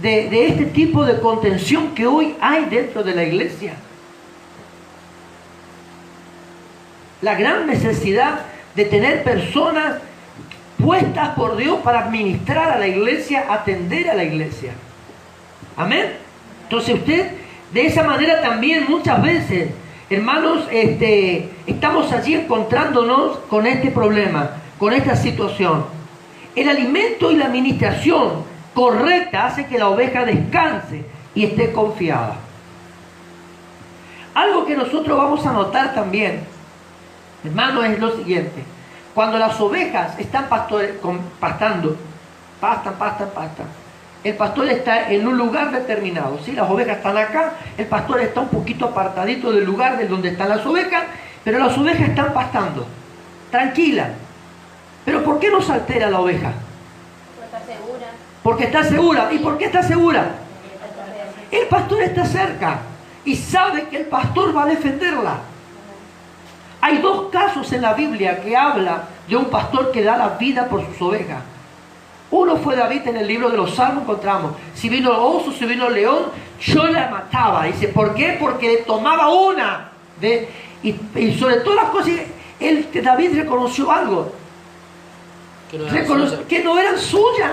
de este tipo de contención que hoy hay dentro de la iglesia? La gran necesidad de tener personas puestas por Dios para administrar a la iglesia, atender a la iglesia. Amén. Entonces usted, de esa manera también muchas veces, hermanos, estamos allí encontrándonos con este problema, con esta situación. El alimento y la administración correcta hace que la oveja descanse y esté confiada. Algo que nosotros vamos a notar también, hermano, es lo siguiente. Cuando las ovejas están pastando, pastan, el pastor está en un lugar determinado, ¿sí? Las ovejas están acá, el pastor está un poquito apartadito del lugar de donde están las ovejas, pero las ovejas están pastando, tranquilas. ¿Pero por qué no se altera la oveja? Porque está segura. Porque está segura. ¿Y por qué está segura? El pastor está cerca y sabe que el pastor va a defenderla. Hay dos casos en la Biblia que habla de un pastor que da la vida por sus ovejas. Uno fue David, en el libro de los Salmos encontramos: si vino el oso, si vino el león, yo la mataba. Dice, ¿por qué? Porque tomaba una. Y sobre todas las cosas, David reconoció algo. Que no eran suyas.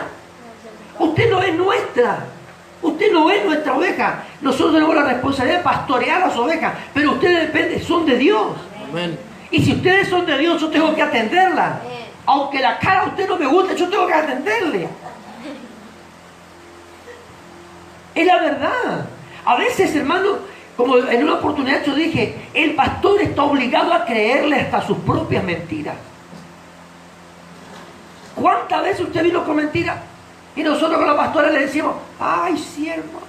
Usted no es nuestra. Usted no es nuestra oveja. Nosotros tenemos la responsabilidad de pastorear las ovejas, pero ustedes son de Dios. Amén. Y si ustedes son de Dios, yo tengo que atenderla. Aunque la cara a usted no me guste, yo tengo que atenderle. Es la verdad. A veces, hermano, como en una oportunidad yo dije, el pastor está obligado a creerle hasta sus propias mentiras. ¿Cuántas veces usted vino con mentiras? Y nosotros con la pastora le decimos, ay, siervo,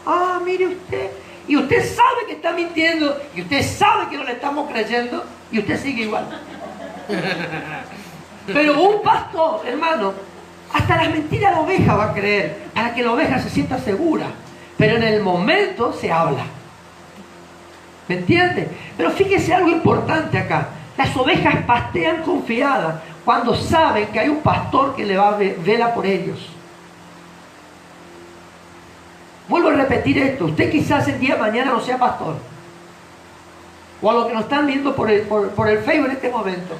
mire usted. Y usted sabe que está mintiendo, y usted sabe que no le estamos creyendo, y usted sigue igual. Pero un pastor, hermano, hasta las mentiras la oveja va a creer, para que la oveja se sienta segura. Pero en el momento se habla. ¿Me entiende? Pero fíjese algo importante acá. Las ovejas pastean confiadas cuando saben que hay un pastor que le va a vela por ellos. Vuelvo a repetir esto. Usted quizás el día de mañana no sea pastor. O a los que nos están viendo por el Facebook en este momento.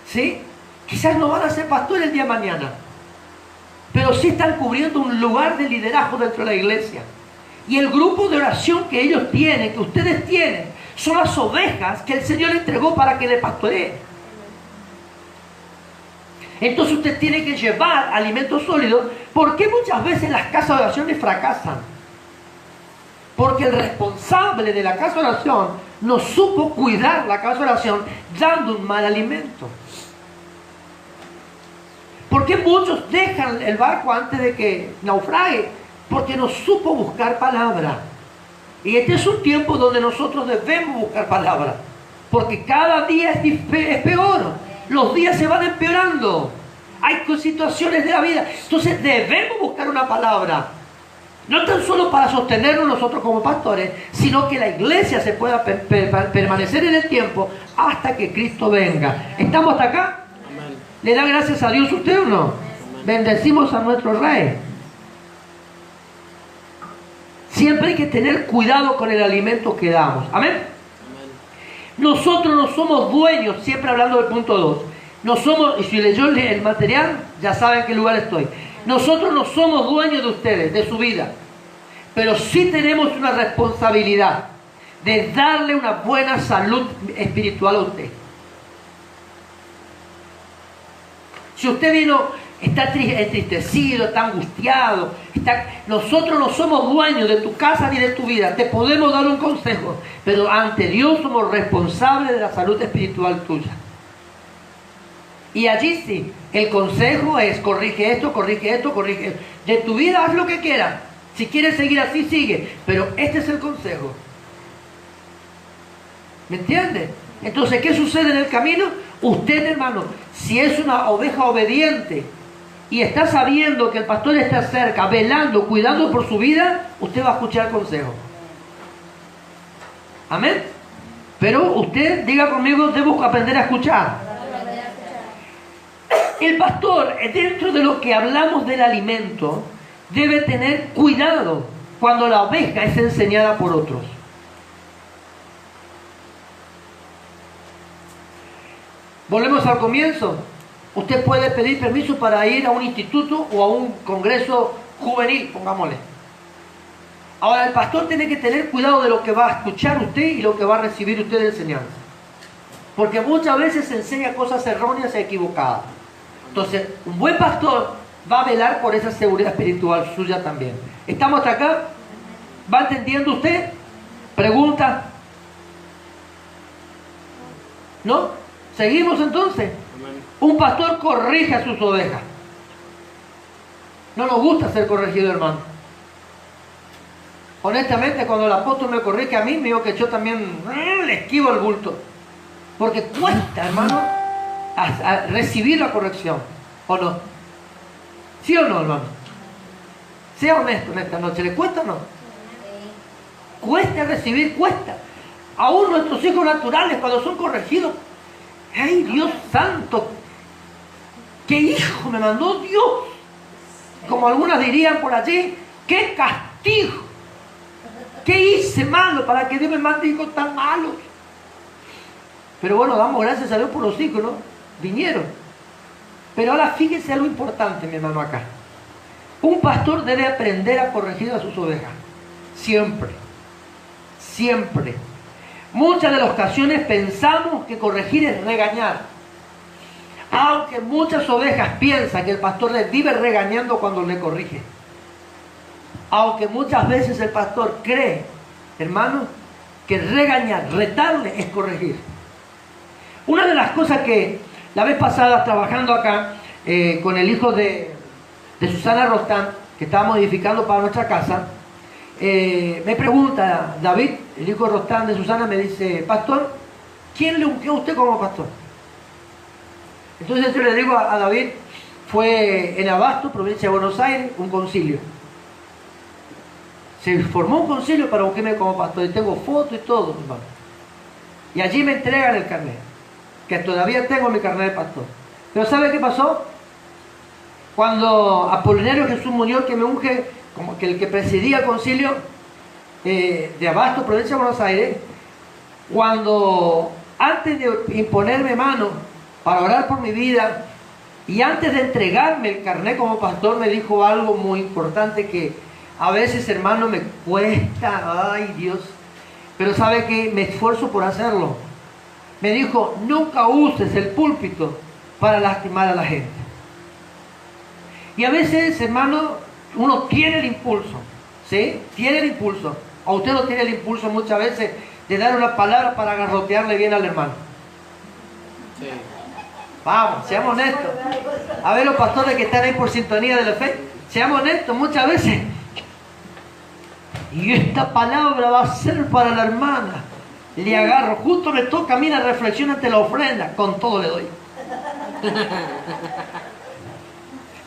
¿Sí? Quizás no van a ser pastores el día de mañana. Pero sí están cubriendo un lugar de liderazgo dentro de la iglesia. Y el grupo de oración que ellos tienen, que ustedes tienen, son las ovejas que el Señor le entregó para que le pastoree. Entonces usted tiene que llevar alimentos sólidos. ¿Por qué muchas veces las casas de oración fracasan? Porque el responsable de la casa de oración no supo cuidar la casa de oración dando un mal alimento. ¿Por qué muchos dejan el barco antes de que naufrague? Porque no supo buscar palabra. Y este es un tiempo donde nosotros debemos buscar palabra. Porque cada día es peor. Los días se van empeorando. Hay situaciones de la vida. Entonces debemos buscar una palabra. No tan solo para sostenernos nosotros como pastores, sino que la iglesia se pueda permanecer en el tiempo hasta que Cristo venga. ¿Estamos hasta acá? Amén. ¿Le da gracias a Dios usted o no? Amén. Bendecimos a nuestro Rey. Siempre hay que tener cuidado con el alimento que damos. Amén. Amén. Nosotros no somos dueños, siempre hablando del punto 2. No somos, y si leyó el material, ya saben en qué lugar estoy. Nosotros no somos dueños de ustedes, de su vida. Pero sí tenemos una responsabilidad de darle una buena salud espiritual a usted. Si usted vino, está entristecido, está angustiado, nosotros no somos dueños de tu casa ni de tu vida. Te podemos dar un consejo, pero ante Dios somos responsables de la salud espiritual tuya. Y allí sí, el consejo es corrige esto, corrige esto, corrige esto. De tu vida haz lo que quieras. Si quieres seguir así, sigue. Pero este es el consejo. ¿Me entiende? Entonces, ¿qué sucede en el camino? Usted, hermano, si es una oveja obediente y está sabiendo que el pastor está cerca, velando, cuidando por su vida, usted va a escuchar consejo. Amén. Pero usted, diga conmigo, debo aprender a escuchar. El pastor, dentro de lo que hablamos del alimento, debe tener cuidado cuando la oveja es enseñada por otros. Volvemos al comienzo. Usted puede pedir permiso para ir a un instituto o a un congreso juvenil, pongámosle. Ahora, el pastor tiene que tener cuidado de lo que va a escuchar usted y lo que va a recibir usted de enseñanza. Porque muchas veces se enseña cosas erróneas y equivocadas. Entonces, un buen pastor va a velar por esa seguridad espiritual suya también. ¿Estamos hasta acá? ¿Va entendiendo usted? ¿Pregunta? ¿No? ¿Seguimos entonces? Un pastor corrige a sus ovejas. No nos gusta ser corregido, hermano. Honestamente, cuando el apóstol me corrige a mí, me digo que yo también le esquivo el bulto. Porque cuesta, hermano, a recibir la corrección. ¿O no? ¿Sí o no, hermano? Sea honesto en esta noche. ¿Le cuesta o no? Cuesta recibir, cuesta. Aún nuestros hijos naturales, cuando son corregidos, ¡ay, Dios santo! ¿Qué hijo me mandó Dios? Como algunas dirían por allí, ¡qué castigo! ¿Qué hice malo para que Dios me mande hijos tan malos? Pero bueno, damos gracias a Dios por los hijos, ¿no? Vinieron. Pero ahora fíjese algo importante, mi hermano, acá. Un pastor debe aprender a corregir a sus ovejas. Siempre. Siempre. Muchas de las ocasiones pensamos que corregir es regañar. Aunque muchas ovejas piensan que el pastor les vive regañando cuando le corrige. Aunque muchas veces el pastor cree, hermano, que regañar, retarle es corregir. Una de las cosas que la vez pasada, trabajando acá con el hijo de Susana Rostán, que estábamos edificando para nuestra casa, me pregunta David, el hijo de Rostán de Susana, me dice, pastor, ¿quién le ungió a usted como pastor? Entonces yo le digo a David, fue en Abasto, provincia de Buenos Aires, un concilio. Se formó un concilio para ungirme como pastor, y tengo fotos y todo, hermano. Y allí me entregan el carnet, que todavía tengo mi carnet de pastor. Pero ¿sabe qué pasó? Cuando Apolinario Jesús Muñoz, que me unge, como que el que presidía el concilio de Abasto, provincia de Buenos Aires, cuando antes de imponerme mano para orar por mi vida y antes de entregarme el carnet como pastor, me dijo algo muy importante que a veces, hermano, me cuesta, ay Dios, pero sabe que me esfuerzo por hacerlo. Me dijo, nunca uses el púlpito para lastimar a la gente. Y a veces, hermano, uno tiene el impulso, ¿sí? Tiene el impulso. O usted no tiene el impulso muchas veces de dar una palabra para garrotearle bien al hermano. Sí. Vamos, seamos honestos. A ver los pastores que están ahí por sintonía de la fe, seamos honestos muchas veces. Y esta palabra va a ser para la hermana. Le agarro, justo le toca a mí la reflexión ante la ofrenda, con todo le doy.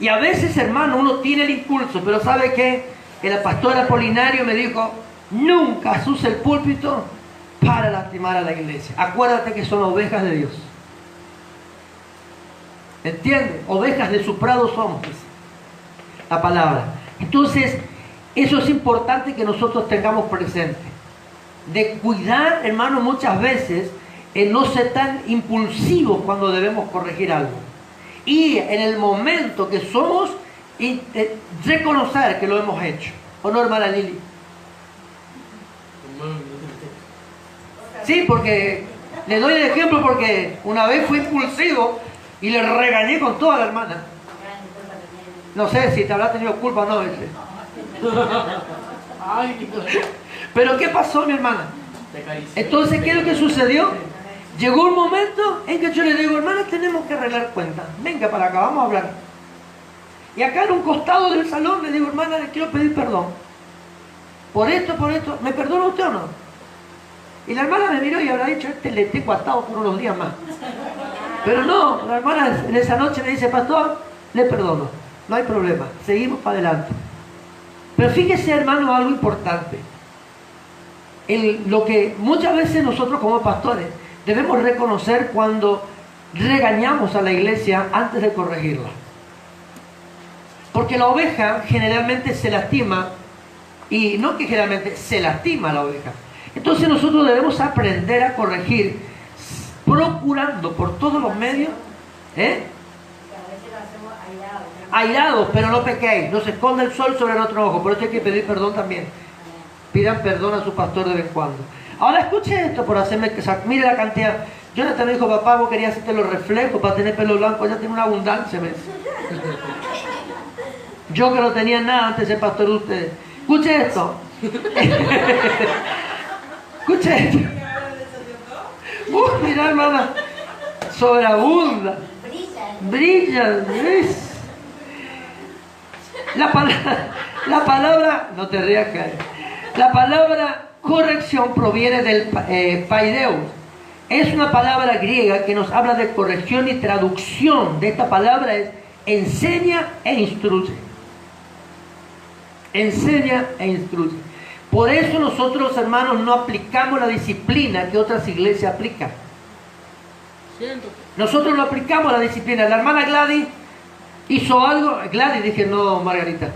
Y a veces, hermano, uno tiene el impulso, pero ¿sabe qué? El pastor Apolinario me dijo, nunca use el púlpito para lastimar a la iglesia. Acuérdate que son ovejas de Dios. ¿Entiendes? Ovejas de su prado somos, dice la palabra. Entonces, eso es importante que nosotros tengamos presente. De cuidar, hermano, muchas veces en no ser tan impulsivos cuando debemos corregir algo. Y en el momento que somos, reconocer que lo hemos hecho. ¿O no, hermana Lili? Sí, porque le doy el ejemplo porque una vez fui impulsivo y le regañé con toda la hermana. No sé si te habrá tenido culpa o no ese. Pero ¿qué pasó, mi hermana? Entonces, ¿qué es lo que sucedió? Llegó un momento en que yo le digo, hermana, tenemos que arreglar cuentas. Venga para acá, vamos a hablar. Y acá en un costado del salón le digo, hermana, le quiero pedir perdón. Por esto, ¿me perdona usted o no? Y la hermana me miró y habrá dicho, este le tengo atado por unos días más. Pero no, la hermana en esa noche me dice, pastor, le perdono, no hay problema, seguimos para adelante. Pero fíjese, hermano, algo importante. Lo que muchas veces nosotros como pastores debemos reconocer cuando regañamos a la iglesia antes de corregirla. Porque la oveja generalmente se lastima, y no que generalmente se lastima la oveja. Entonces nosotros debemos aprender a corregir, procurando por todos los medios, airados, pero no pequéis, no se esconda el sol sobre nuestro ojo. Por eso hay que pedir perdón también. Pidan perdón a su pastor de vez en cuando. Ahora escuche esto por hacerme que mire la cantidad. Jonathan me dijo, papá, vos querías hacerte los reflejos para tener pelo blanco, ya tiene una abundancia, ¿ves? Yo que no tenía nada antes de ser pastor de ustedes. Escuche esto. Escuche esto. Mira, hermana. Sobreabunda. Brilla. ¿Ves? La palabra, no te rías, Karen. La palabra corrección proviene del paideus. Es una palabra griega que nos habla de corrección, y traducción de esta palabra es enseña e instruye. Enseña e instruye. Por eso nosotros, hermanos, no aplicamos la disciplina que otras iglesias aplican. Nosotros no aplicamos la disciplina. La hermana Gladys hizo algo. Gladys, dije, no, Margarita.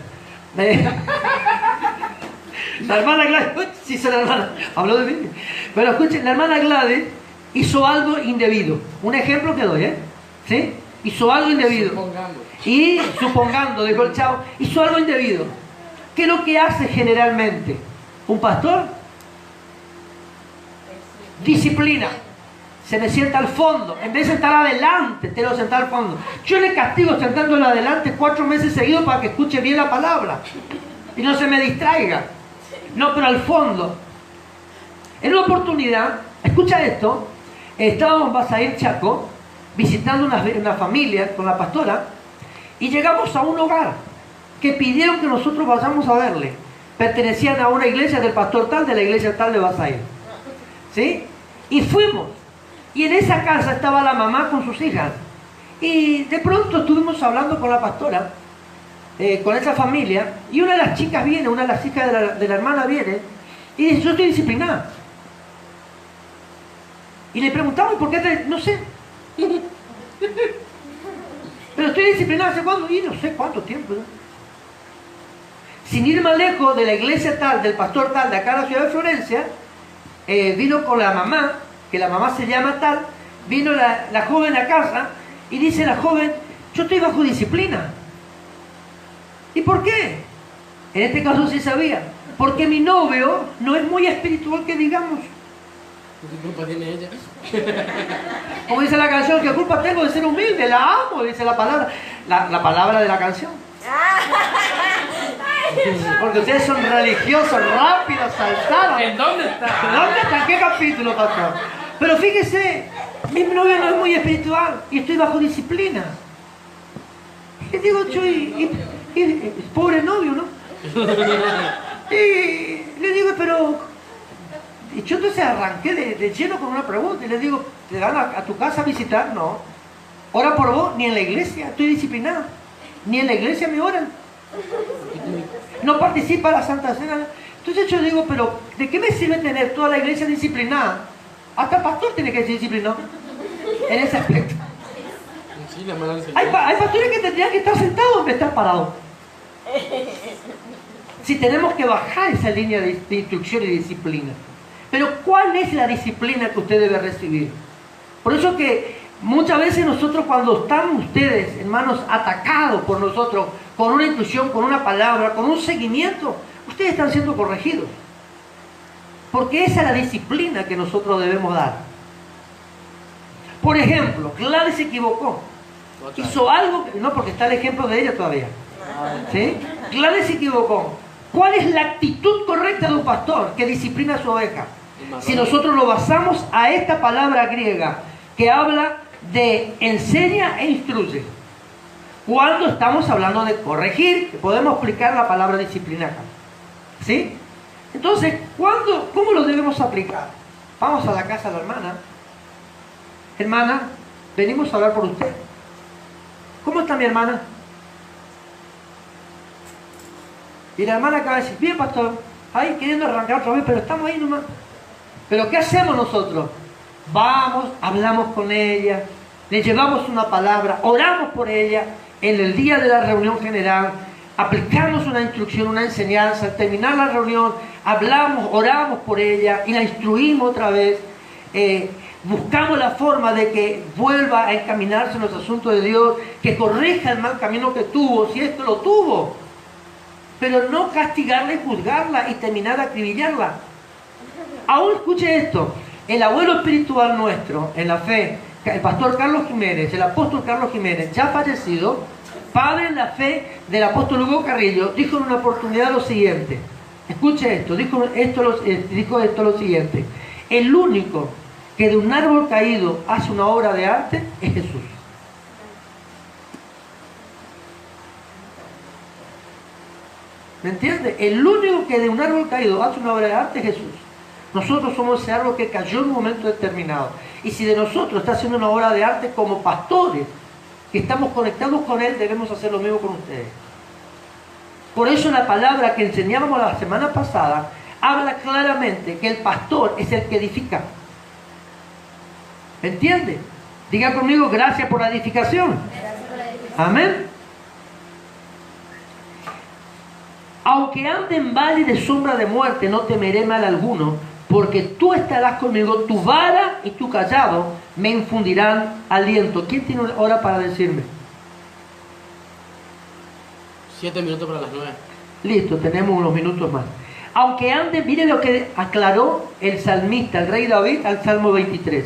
La hermana Gladys, sí, la hermana, habló de mí. Pero escuchen, la hermana Gladys hizo algo indebido. Un ejemplo que doy, ¿sí? Hizo algo indebido. Supongando, dijo el chavo, hizo algo indebido. ¿Qué es lo que hace generalmente un pastor? Disciplina. Se me sienta al fondo. En vez de sentar adelante, te lo sentar al fondo. Yo le castigo sentándolo adelante 4 meses seguidos para que escuche bien la palabra y no se me distraiga. No, pero al fondo. En una oportunidad, escucha esto, estábamos en Basair, Chaco, visitando una familia con la pastora, y llegamos a un hogar que pidieron que nosotros vayamos a verle. Pertenecían a una iglesia del pastor tal, de la iglesia tal de Basair. ¿Sí? Y fuimos. Y en esa casa estaba la mamá con sus hijas. Y de pronto estuvimos hablando con la pastora, con esa familia, y una de las chicas viene, una de las hijas de la hermana viene, y dice, yo estoy disciplinada. Y le preguntamos, ¿por qué? No sé. Pero estoy disciplinada, ¿hace cuándo? Y no sé cuánto tiempo, ¿no? Sin ir más lejos, de la iglesia tal, del pastor tal, de acá a la ciudad de Florencia, vino con la mamá, que la mamá se llama tal, vino la joven a casa, y dice la joven, yo estoy bajo disciplina. ¿Y por qué? En este caso sí sabía. Porque mi novio no es muy espiritual, que digamos. ¿Qué culpa tiene ella? Como dice la canción, ¿qué culpa tengo de ser humilde? La amo, dice la palabra. La palabra de la canción. Porque ustedes son religiosos, rápidos, saltaron. ¿En dónde está? ¿Dónde está? ¿En qué capítulo, pastor? Pero fíjese, mi novia no es muy espiritual y estoy bajo disciplina. Y digo, yo, pobre novio, ¿no? Y le digo, pero... Y yo entonces arranqué de lleno con una pregunta y le digo, ¿te van a tu casa a visitar? No. ¿Ora por vos? Ni en la iglesia, estoy disciplinada. Ni en la iglesia me oran. No participa en la Santa Cena. Entonces yo digo, pero ¿de qué me sirve tener toda la iglesia disciplinada? Hasta el pastor tiene que ser disciplinado en ese aspecto. Sí, la mala Hay pastores que tendrían que estar sentados en vez de estar parados. Si tenemos que bajar esa línea de instrucción y disciplina. Pero ¿cuál es la disciplina que usted debe recibir? Por eso que muchas veces nosotros, cuando están ustedes, hermanos, atacados por nosotros, con una instrucción, con una palabra, con un seguimiento, ustedes están siendo corregidos. Porque esa es la disciplina que nosotros debemos dar. Por ejemplo, Gladys se equivocó. Hizo algo, no, porque está el ejemplo de ella todavía. ¿Sí? Gladys se equivocó. ¿Cuál es la actitud correcta de un pastor que disciplina a su oveja? Si nosotros lo basamos a esta palabra griega que habla de enseña e instruye. Cuando estamos hablando de corregir, podemos explicar la palabra disciplina acá. ¿Sí? Entonces, ¿cómo lo debemos aplicar? Vamos a la casa de la hermana. Hermana, venimos a hablar por usted. ¿Cómo está mi hermana? Y la hermana acaba de decir, bien pastor, ahí queriendo arrancar otra vez, pero estamos ahí nomás. Pero ¿qué hacemos nosotros? Vamos, hablamos con ella, le llevamos una palabra, oramos por ella en el día de la reunión general, aplicamos una instrucción, una enseñanza, al terminar la reunión, hablamos, oramos por ella y la instruimos otra vez. Buscamos la forma de que vuelva a encaminarse en los asuntos de Dios, que corrija el mal camino que tuvo, si esto lo tuvo. Pero no castigarla y juzgarla y terminar de acribillarla. Aún escuche esto, el abuelo espiritual nuestro en la fe, el pastor Carlos Jiménez, el apóstol Carlos Jiménez, ya fallecido, padre en la fe del apóstol Hugo Carrillo, dijo en una oportunidad lo siguiente. Escuche esto, dijo esto lo siguiente. El único que de un árbol caído hace una obra de arte es Jesús. ¿Me entiende? El único que de un árbol caído hace una obra de arte es Jesús. Nosotros somos ese árbol que cayó en un momento determinado. Y si de nosotros está haciendo una obra de arte como pastores, que estamos conectados con Él, debemos hacer lo mismo con ustedes. Por eso la palabra que enseñábamos la semana pasada habla claramente que el pastor es el que edifica. ¿Me entiende? Diga conmigo, gracias por la edificación. Amén. Aunque ande en valle de sombra de muerte, no temeré mal alguno, porque tú estarás conmigo, tu vara y tu callado me infundirán aliento. ¿Quién tiene una hora para decirme? 7 minutos para las 9. Listo, tenemos unos minutos más. Aunque ande, mire lo que aclaró el salmista, el rey David, al Salmo 23.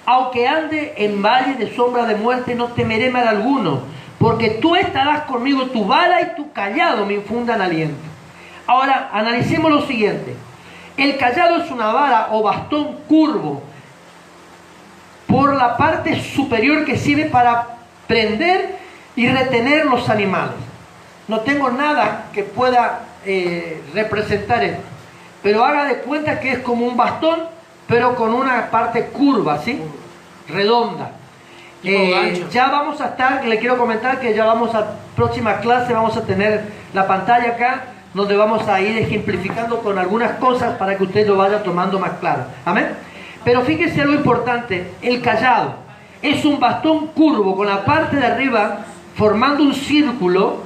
Aunque ande en valle de sombra de muerte, no temeré mal alguno, porque tú estarás conmigo, tu vara y tu callado me infundan aliento. Ahora, analicemos lo siguiente. El callado es una vara o bastón curvo por la parte superior que sirve para prender y retener los animales. No tengo nada que pueda representar esto, pero haga de cuenta que es como un bastón, pero con una parte curva, ¿sí? Redonda. Ya vamos a estar, le quiero comentar que ya vamos a próxima clase, vamos a tener la pantalla acá, donde vamos a ir ejemplificando con algunas cosas para que usted lo vaya tomando más claro. Amén. Pero fíjese algo importante, el callado es un bastón curvo con la parte de arriba formando un círculo,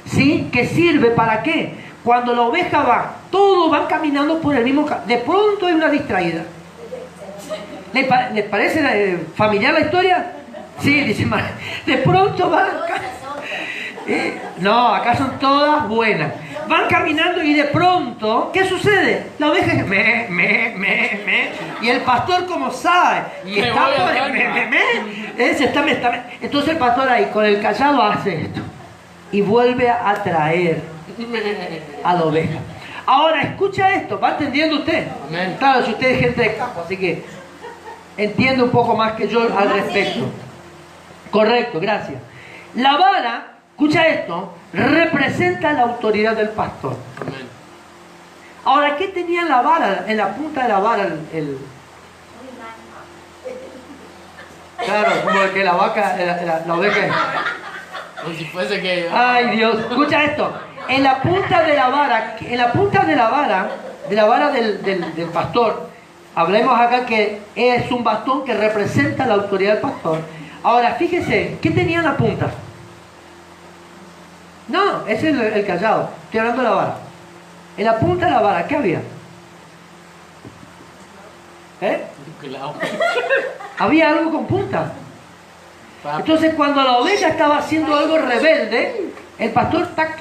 ¿sí? Que sirve para qué? Cuando la oveja va, todos van caminando por el mismo camino, de pronto hay una distraída. ¿Les parece familiar la historia? Sí, dice Mar. De pronto van... no, acá son todas buenas. Van caminando y de pronto, ¿qué sucede? La oveja es y el pastor como sabe que está por entonces el pastor ahí con el callado hace esto y vuelve a atraer a la oveja. Ahora escucha esto, ¿va entendiendo usted? Amén. Claro, si usted es gente de campo, así que entiende un poco más que yo al respecto. Correcto, gracias. La vara, escucha esto, representa la autoridad del pastor. Amén. Ahora, ¿qué tenía la vara, en la punta de la vara Claro, como que la vaca, la oveja... Como si fuese que... Ay Dios, escucha esto. En la punta de la vara, del pastor, hablemos acá que es un bastón que representa la autoridad del pastor. Ahora, fíjese, ¿qué tenía en la punta? No, ese es el callado. Estoy hablando de la vara. En la punta de la vara, ¿qué había? Había algo con punta. Entonces, cuando la oveja estaba haciendo algo rebelde, el pastor, tac,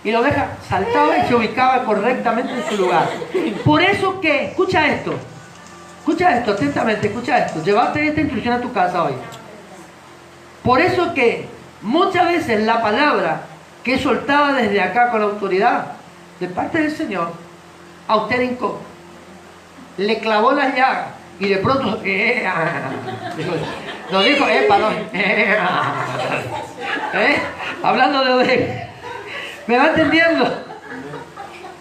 y la oveja saltaba y se ubicaba correctamente en su lugar. Por eso que, escucha esto atentamente, escucha esto. Llevaste esta instrucción a tu casa hoy. Por eso que muchas veces la palabra que es soltada desde acá con autoridad de parte del Señor, a usted le clavó las llagas y de pronto nos dijo, perdón, hablando de ovejas. ¿Me va entendiendo?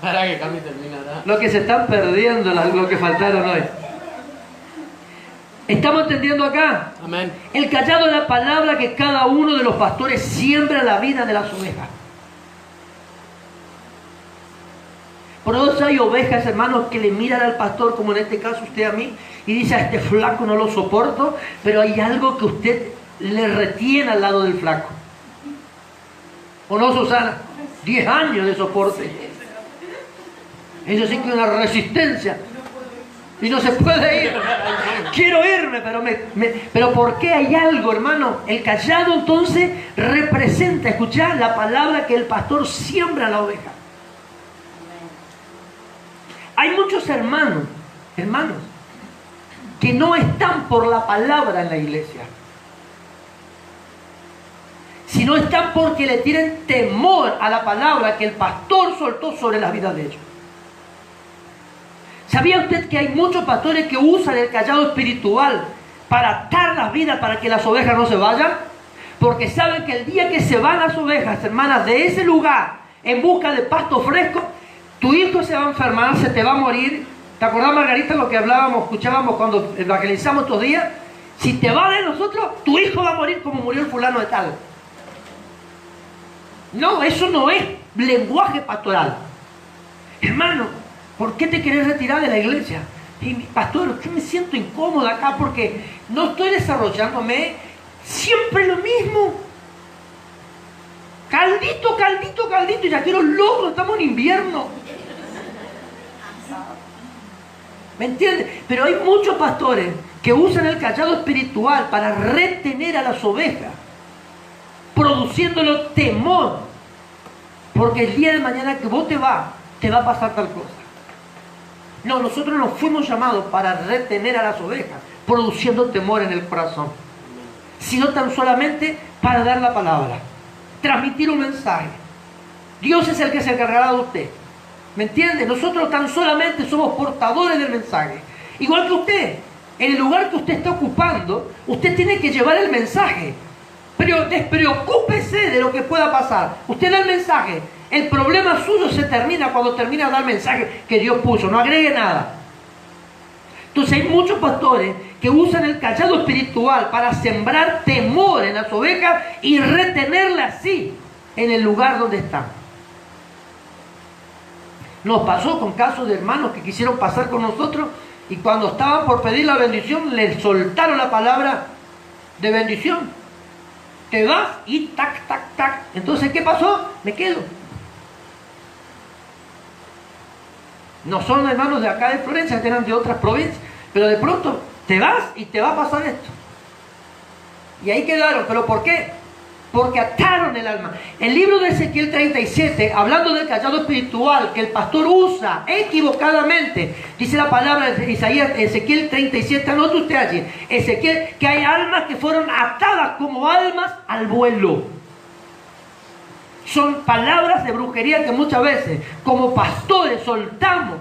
Para que Cami terminará. Lo que se están perdiendo, lo que faltaron hoy. ¿Estamos entendiendo acá? Amén. El callado es la palabra que cada uno de los pastores siembra en la vida de las ovejas. Por eso hay ovejas, hermanos, que le miran al pastor, como en este caso usted a mí, y dice, a este flaco no lo soporto, pero hay algo que usted le retiene al lado del flaco. ¿O no, Susana? 10 años de soporte. Eso sí que es una resistencia. Y no se puede ir. Quiero irme, pero ¿por qué hay algo, hermano? El callado entonces representa, escuchar la palabra que el pastor siembra a la oveja. Hay muchos hermanos, que no están por la palabra en la iglesia. sino están porque le tienen temor a la palabra que el pastor soltó sobre las vidas de ellos. ¿Sabía usted que hay muchos pastores que usan el cayado espiritual para atar las vidas para que las ovejas no se vayan? Porque saben que el día que se van las ovejas, hermanas, de ese lugar en busca de pasto fresco, tu hijo se va a enfermar, se te va a morir. ¿Te acordás, Margarita, lo que hablábamos, escuchábamos cuando evangelizamos estos días? Si te va de nosotros, tu hijo va a morir como murió el fulano de tal. No, eso no es lenguaje pastoral. Hermano, ¿por qué te querés retirar de la iglesia? Y pastor, yo me siento incómoda acá porque no estoy desarrollándome. Siempre lo mismo. Caldito, caldito, caldito. Ya quiero locro, estamos en invierno. ¿Me entiendes? Pero hay muchos pastores que usan el cayado espiritual para retener a las ovejas, produciéndolo temor. Porque el día de mañana que vos te va a pasar tal cosa. No, nosotros nos fuimos llamados para retener a las ovejas, produciendo temor en el corazón. Sino tan solamente para dar la palabra, transmitir un mensaje. Dios es el que se encargará de usted. ¿Me entiende? Nosotros tan solamente somos portadores del mensaje. Igual que usted, en el lugar que usted está ocupando, usted tiene que llevar el mensaje. Pero despreocúpese de lo que pueda pasar. Usted da el mensaje. El problema suyo se termina cuando termina de dar el mensaje que Dios puso. No agregue nada. Entonces hay muchos pastores que usan el cayado espiritual para sembrar temor en las ovejas y retenerlas así en el lugar donde están. Nos pasó con casos de hermanos que quisieron pasar con nosotros y cuando estaban por pedir la bendición les soltaron la palabra de bendición. Te vas y tac, tac, tac. Entonces, ¿qué pasó? Me quedo. No son hermanos de acá de Florencia, eran de otras provincias, pero de pronto te vas y te va a pasar esto. Y ahí quedaron. ¿Pero por qué? Porque ataron el alma. El libro de Ezequiel 37, hablando del cayado espiritual que el pastor usa equivocadamente, dice la palabra de Isaías, Ezequiel 37, anote usted allí, Ezequiel, que hay almas que fueron atadas como almas al vuelo. Son palabras de brujería que muchas veces, como pastores, soltamos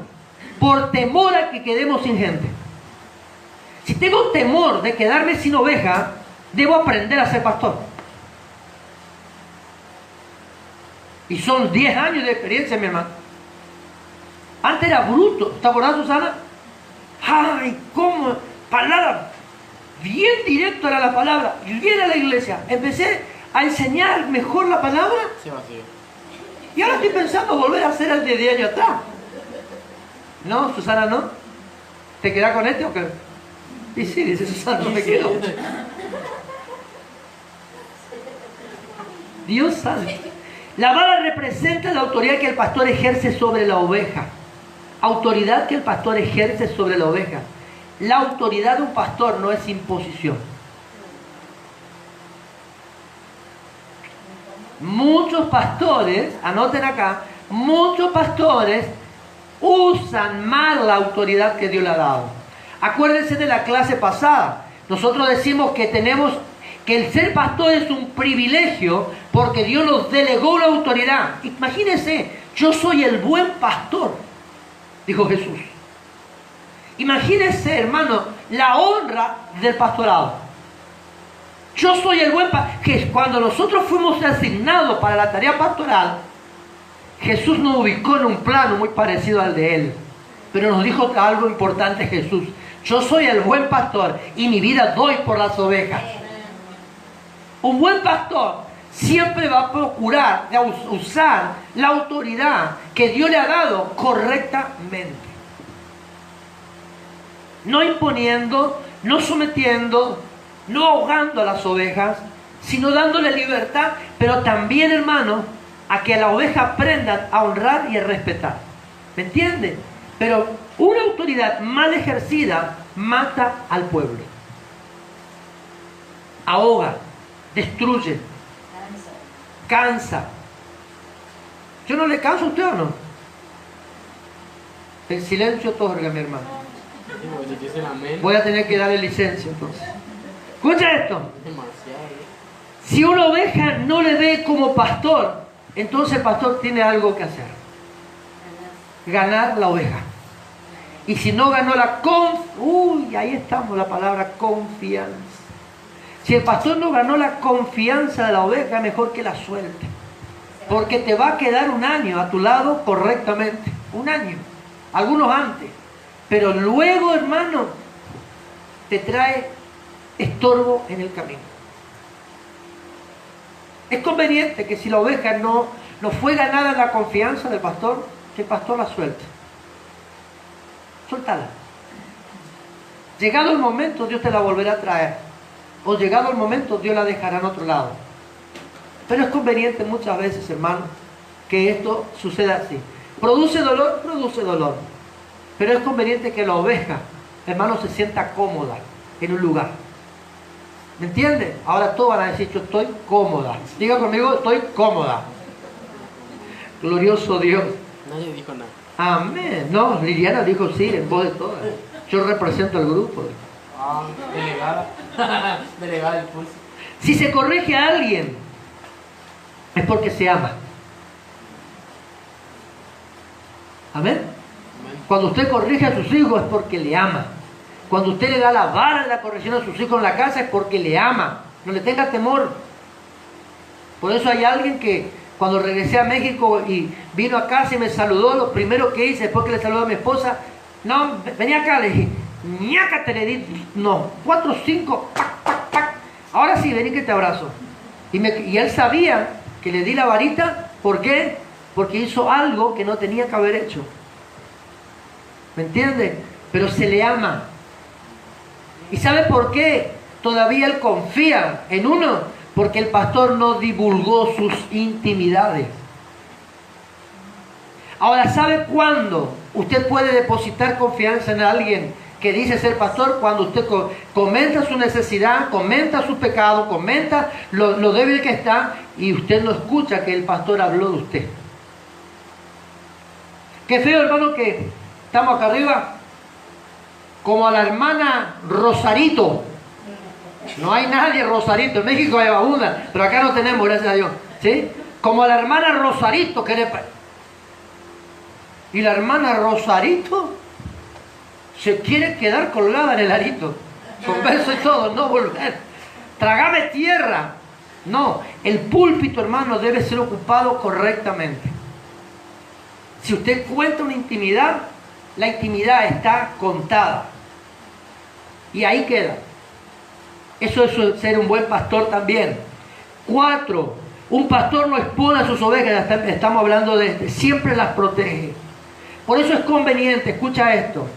por temor a que quedemos sin gente. Si tengo temor de quedarme sin oveja, debo aprender a ser pastor. Y son 10 años de experiencia, mi hermano. Antes era bruto. ¿Te acordás, Susana? ¡Ay, cómo! Palabra. Bien directo era la palabra. Y bien a la iglesia. Empecé a enseñar mejor la palabra. Sí, vacío. Y ahora estoy pensando volver a hacer el de 10 años atrás. ¿No, Susana, no? ¿Te quedás con este o qué? Y sí, dice Susana, no me quedo. Dios sabe. La vara representa la autoridad que el pastor ejerce sobre la oveja. Autoridad que el pastor ejerce sobre la oveja. La autoridad de un pastor no es imposición. Muchos pastores, anoten acá, muchos pastores usan mal la autoridad que Dios le ha dado. Acuérdense de la clase pasada. Nosotros decimos que el ser pastor es un privilegio porque Dios nos delegó la autoridad. Imagínense, yo soy el buen pastor, dijo Jesús. Imagínense, hermano, la honra del pastorado. Yo soy el buen pastor. Que cuando nosotros fuimos asignados para la tarea pastoral, Jesús nos ubicó en un plano muy parecido al de Él. Pero nos dijo algo importante Jesús. Yo soy el buen pastor y mi vida doy por las ovejas. Un buen pastor siempre va a procurar usar la autoridad que Dios le ha dado correctamente. No imponiendo, no sometiendo, no ahogando a las ovejas, sino dándole libertad, pero también, hermano, a que la oveja aprenda a honrar y a respetar. ¿Me entiende? Pero una autoridad mal ejercida mata al pueblo. Ahoga. Destruye, cansa. ¿Yo no le canso a usted o no? El silencio otorga, mi hermano. Voy a tener que darle licencia entonces. Escucha esto. Si una oveja no le ve como pastor, entonces el pastor tiene algo que hacer. Ganar la oveja. Y si no ganó la ahí estamos, la palabra confianza. Si el pastor no ganó la confianza de la oveja, mejor que la suelte. Porque te va a quedar un año a tu lado correctamente. Un año. Algunos antes. Pero luego, hermano, te trae estorbo en el camino. Es conveniente que si la oveja no fue ganada en la confianza del pastor, que el pastor la suelte. Suéltala. Llegado el momento, Dios te la volverá a traer. O llegado el momento, Dios la dejará en otro lado. Pero es conveniente muchas veces, hermano, que esto suceda así. Produce dolor. Pero es conveniente que la oveja, hermano, se sienta cómoda en un lugar. ¿Me entiendes? Ahora todos van a decir, yo estoy cómoda. Diga conmigo, estoy cómoda. Glorioso Dios. Nadie dijo nada. Amén. No, Liliana dijo sí, en voz de todas. Yo represento al grupo. Delegada. Delegada del pulso. Si se corrige a alguien, es porque se ama. Amén. Cuando usted corrige a sus hijos es porque le ama. Cuando usted le da la vara de la corrección a sus hijos en la casa es porque le ama. No le tenga temor. Por eso hay alguien que cuando regresé a México y vino a casa y me saludó, lo primero que hice después que le saludó a mi esposa, no, venía acá, le dije, ñácate, le di, no, 4, 5, pac, pac, pac. Ahora sí, vení que te abrazo. Y él sabía que le di la varita, ¿por qué? Porque hizo algo que no tenía que haber hecho. ¿Me entiende? Pero se le ama. ¿Y sabe por qué? Todavía él confía en uno, porque el pastor no divulgó sus intimidades. Ahora, ¿sabe cuándo usted puede depositar confianza en alguien que dice ser pastor? Cuando usted comenta su necesidad, comenta su pecado, comenta lo débil que está y usted no escucha que el pastor habló de usted. Qué feo, hermano, que estamos acá arriba como a la hermana Rosarito. No hay nadie Rosarito. En México hay una, pero acá no tenemos, gracias a Dios. ¿Sí? Como a la hermana Rosarito. Y la hermana Rosarito se quiere quedar colgada en el arito. Con beso y todo, no volver. Trágame tierra. No, el púlpito, hermano, debe ser ocupado correctamente. Si usted cuenta una intimidad, la intimidad está contada. Y ahí queda. Eso es ser un buen pastor también. 4. Un pastor no expone a sus ovejas. Estamos hablando de siempre las protege. Por eso es conveniente, escucha esto,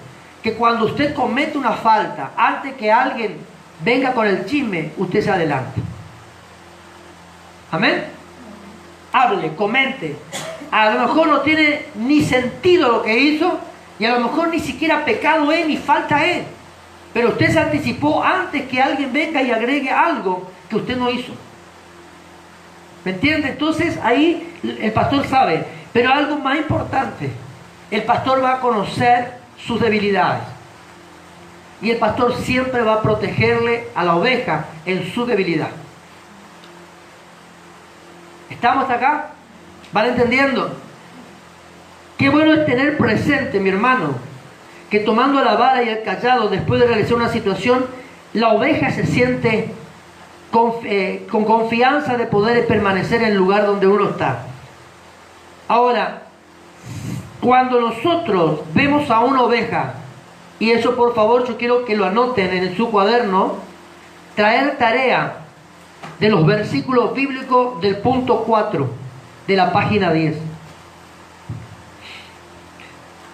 que cuando usted comete una falta, antes que alguien venga con el chisme, usted se adelante. Amén. Hable, comente. A lo mejor no tiene ni sentido lo que hizo, y a lo mejor ni siquiera pecado es ni falta es. Pero usted se anticipó antes que alguien venga y agregue algo que usted no hizo. ¿Me entiende? Entonces ahí el pastor sabe. Pero algo más importante, el pastor va a conocer sus debilidades. Y el pastor siempre va a protegerle a la oveja en su debilidad. ¿Estamos hasta acá? ¿Van entendiendo? Qué bueno es tener presente, mi hermano, que tomando la vara y el cayado después de realizar una situación, la oveja se siente con confianza de poder permanecer en el lugar donde uno está. Ahora, cuando nosotros vemos a una oveja, y eso por favor yo quiero que lo anoten en su cuaderno, traer tarea de los versículos bíblicos del punto 4 de la página 10.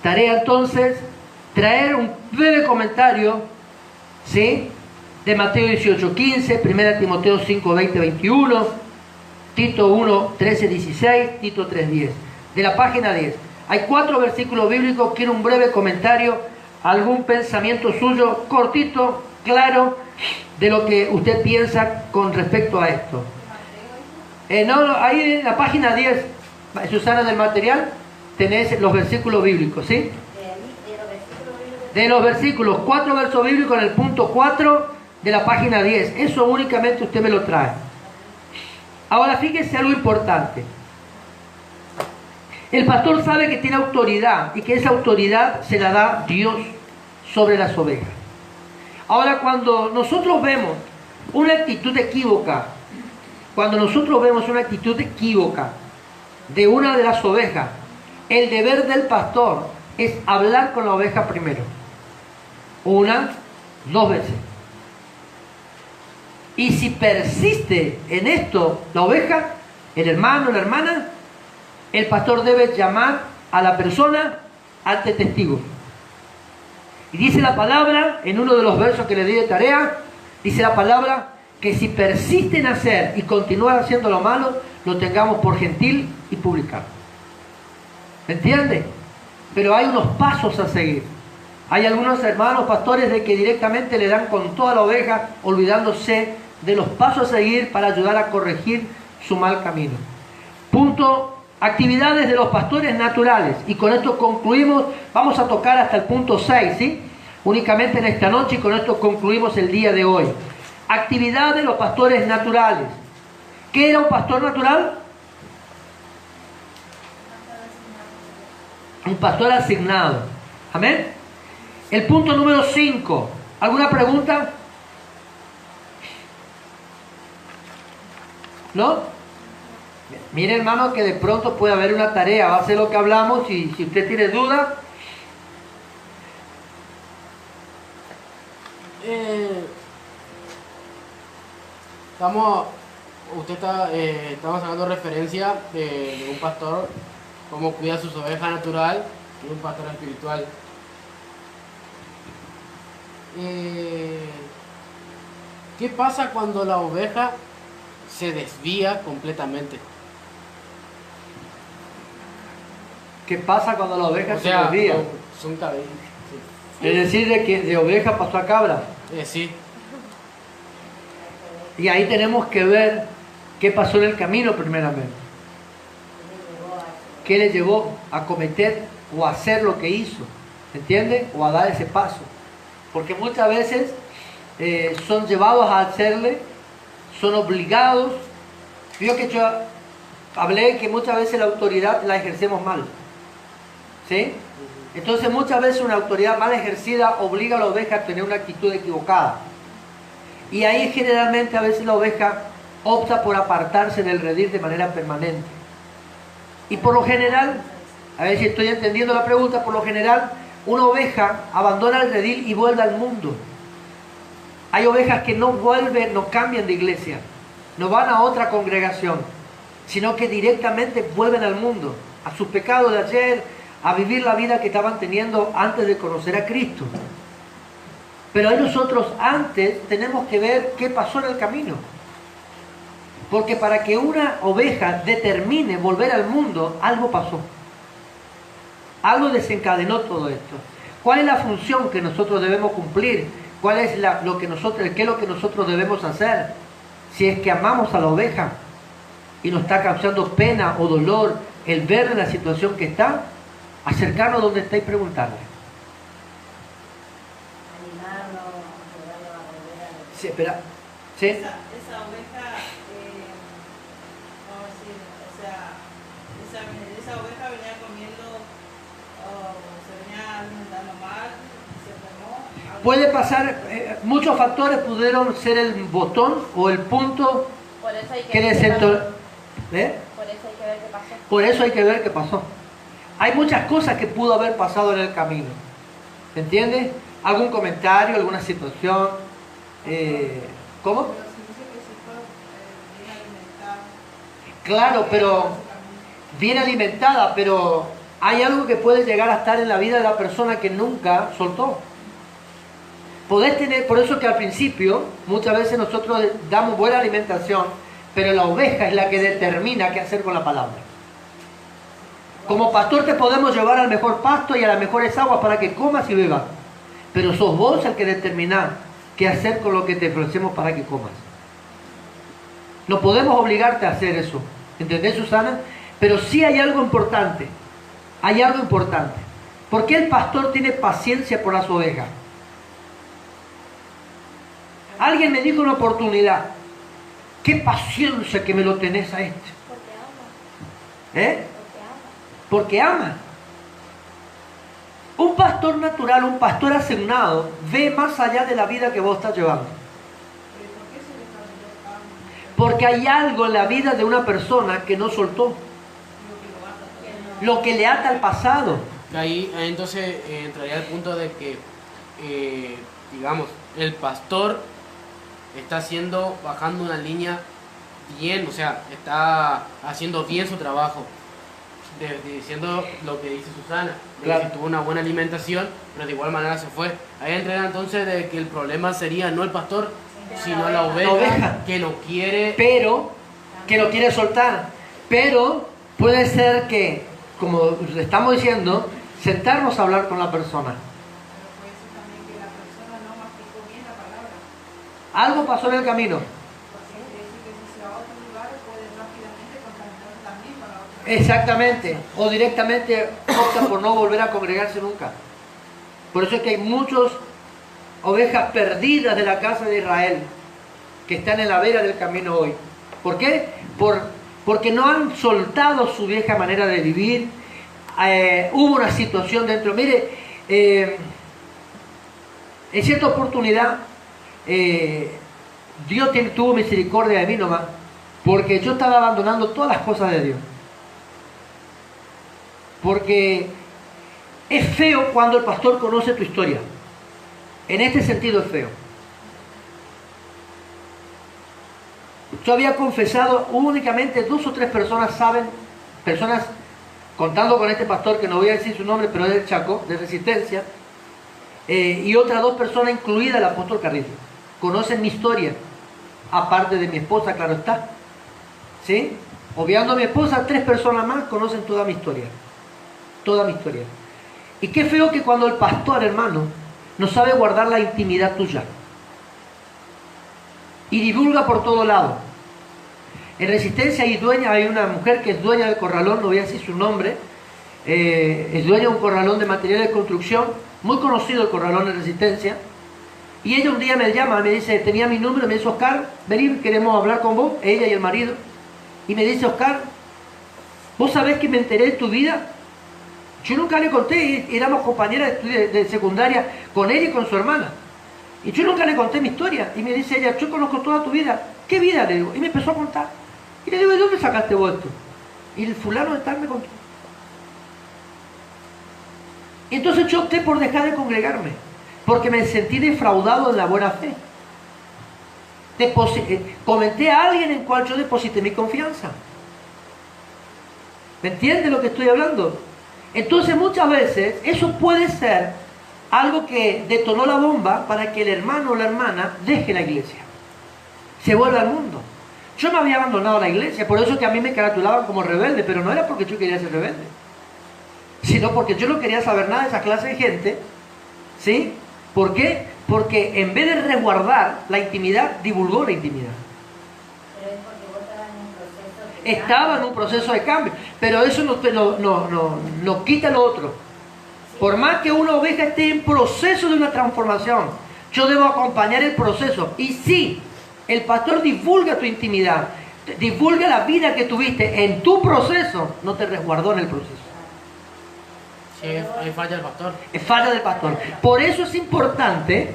Tarea entonces, traer un breve comentario, ¿sí?, de Mateo 18:15, 1 Timoteo 5:20, 21, Tito 1:13, 16, Tito 3:10, de la página 10. Hay 4 versículos bíblicos, quiero un breve comentario, algún pensamiento suyo, cortito, claro, de lo que usted piensa con respecto a esto. Ahí en la página 10, Susana, del material, tenés los versículos bíblicos, ¿sí? De los versículos, 4 versos bíblicos en el punto 4 de la página 10. Eso únicamente usted me lo trae. Ahora fíjese algo importante. El pastor sabe que tiene autoridad y que esa autoridad se la da Dios sobre las ovejas. Ahora, cuando nosotros vemos una actitud equívoca, de una de las ovejas, el deber del pastor es hablar con la oveja primero. 1, 2 veces. Y si persiste en esto la oveja, el hermano, la hermana, el pastor debe llamar a la persona ante testigos. Y dice la palabra, en uno de los versos que le di de tarea, dice la palabra que si persiste en hacer y continúa haciendo lo malo, lo tengamos por gentil y publicano. ¿Me entiende? Pero hay unos pasos a seguir. Hay algunos hermanos pastores de que directamente le dan con toda la oveja, olvidándose de los pasos a seguir para ayudar a corregir su mal camino. Punto, actividades de los pastores naturales. Y con esto concluimos, vamos a tocar hasta el punto 6, ¿sí? Únicamente en esta noche, y con esto concluimos el día de hoy. Actividad de los pastores naturales. ¿Qué era un pastor natural? Un pastor asignado. Amén. El punto número 5. ¿Alguna pregunta? ¿No? Mire, hermano, que de pronto puede haber una tarea. Va a ser lo que hablamos. Y si usted tiene dudas. Estamos sacando referencia de un pastor, cómo cuida sus ovejas natural y un pastor espiritual. ¿Qué pasa cuando la oveja se desvía completamente? ¿Qué pasa cuando la oveja se desvía? Son cabellos. Sí. Es decir, de que de oveja pasó a cabra. Sí. Y ahí tenemos que ver qué pasó en el camino primeramente. ¿Qué le llevó a cometer o a hacer lo que hizo? ¿Entiende? O a dar ese paso. Porque muchas veces son llevados a hacerle, son obligados. Vio que yo hablé que muchas veces la autoridad la ejercemos mal. ¿Sí? Entonces muchas veces una autoridad mal ejercida obliga a la oveja a tener una actitud equivocada. Y ahí generalmente a veces la oveja opta por apartarse del redil de manera permanente. Y por lo general, a ver si estoy entendiendo la pregunta, por lo general una oveja abandona el redil y vuelve al mundo. Hay ovejas que no vuelven, no cambian de iglesia, no van a otra congregación, sino que directamente vuelven al mundo, a sus pecados de ayer, a vivir la vida que estaban teniendo antes de conocer a Cristo. Pero ahí nosotros antes tenemos que ver qué pasó en el camino. Porque para que una oveja determine volver al mundo, algo pasó. Algo desencadenó todo esto. ¿Cuál es la función que nosotros debemos cumplir? ¿Cuál es qué es lo que nosotros debemos hacer? Si es que amamos a la oveja y nos está causando pena o dolor el ver la situación que está, acercarnos donde está y preguntarle. Sí, espera. ¿Sí? Esa oveja, vamos a decir, esa oveja venía comiendo, se venía alimentando mal, se enfermó. Puede pasar, muchos factores pudieron ser el botón o el punto Por eso hay que ver qué desentó. pasó. ¿Eh? Por eso hay que ver qué pasó. Por eso hay que ver qué pasó. Hay muchas cosas que pudo haber pasado en el camino. ¿Se entiende? ¿Algún comentario, alguna situación? ¿Cómo? Pero se dice que se fue bien alimentada. Claro, pero bien alimentada, pero hay algo que puede llegar a estar en la vida de la persona que nunca soltó. Podés tener, por eso que al principio, muchas veces nosotros damos buena alimentación, pero la oveja es la que determina qué hacer con la palabra. Como pastor te podemos llevar al mejor pasto y a las mejores aguas para que comas y bebas, pero sos vos el que determinás qué hacer con lo que te ofrecemos para que comas. No podemos obligarte a hacer eso, ¿entendés, Susana? Pero sí hay algo importante, hay algo importante. ¿Por qué el pastor tiene paciencia por las ovejas? Alguien me dijo una oportunidad, qué paciencia que me lo tenés a este. Porque ama. ¿Eh? Porque ama. Un pastor natural, un pastor asignado, ve más allá de la vida que vos estás llevando. Porque hay algo en la vida de una persona que no soltó. Lo que le ata al pasado. Ahí entonces entraría el punto de que, digamos, el pastor está bajando una línea bien, o sea, está haciendo bien su trabajo. Diciendo lo que dice Susana, de claro, que tuvo una buena alimentación, pero de igual manera se fue. Ahí entra entonces de que el problema sería no el pastor, sino la oveja que lo quiere, pero que lo quiere soltar. Pero puede ser que, como estamos diciendo, sentarnos a hablar con la persona. Algo pasó en el camino. Exactamente, o directamente opta por no volver a congregarse nunca. Por eso es que hay muchas ovejas perdidas de la casa de Israel que están en la vera del camino hoy. ¿Por qué? Porque no han soltado su vieja manera de vivir. Hubo una situación dentro. Mire, en cierta oportunidad Dios tuvo misericordia de mí nomás, porque yo estaba abandonando todas las cosas de Dios. Porque es feo cuando el pastor conoce tu historia. En este sentido es feo. Yo había confesado, únicamente 2 o 3 personas saben, personas contando con este pastor, que no voy a decir su nombre, pero es del Chaco, de Resistencia, y otras 2 personas, incluida el apóstol Carrillo, conocen mi historia, aparte de mi esposa, claro está. ¿Sí? Obviando a mi esposa, 3 personas más conocen toda mi historia. Toda mi historia. Y qué feo que cuando el pastor, hermano, no sabe guardar la intimidad tuya y divulga por todo lado. En Resistencia hay una mujer que es dueña del corralón, no voy a decir su nombre, es dueña de un corralón de material de construcción, muy conocido el corralón de Resistencia, y ella un día me llama, me dice, tenía mi número, me dice, Oscar, vení, queremos hablar con vos, ella y el marido, y me dice, Oscar, ¿vos sabés que me enteré de tu vida? Yo nunca le conté, éramos compañeras de secundaria con ella y con su hermana. Y yo nunca le conté mi historia. Y me dice ella, yo conozco toda tu vida. ¿Qué vida? Le digo. Y me empezó a contar. Y le digo, ¿de dónde sacaste vos esto? Y el fulano de tal me contó. Y entonces yo opté por dejar de congregarme. Porque me sentí defraudado de la buena fe. Comenté a alguien en cual yo deposité mi confianza. ¿Me entiende lo que estoy hablando? Entonces muchas veces eso puede ser algo que detonó la bomba para que el hermano o la hermana deje la iglesia, se vuelva al mundo. Yo me había abandonado la iglesia, por eso que a mí me caratulaban como rebelde, pero no era porque yo quería ser rebelde, sino porque yo no quería saber nada de esa clase de gente. ¿Sí? ¿Por qué? Porque en vez de resguardar la intimidad, divulgó la intimidad. Estaba en un proceso de cambio, pero eso no quita lo otro. Por más que una oveja esté en proceso de una transformación, yo debo acompañar el proceso. Y si el pastor divulga tu intimidad, divulga la vida que tuviste en tu proceso, no te resguardó en el proceso. Sí, ahí falla el pastor. Es falla del pastor. Por eso es importante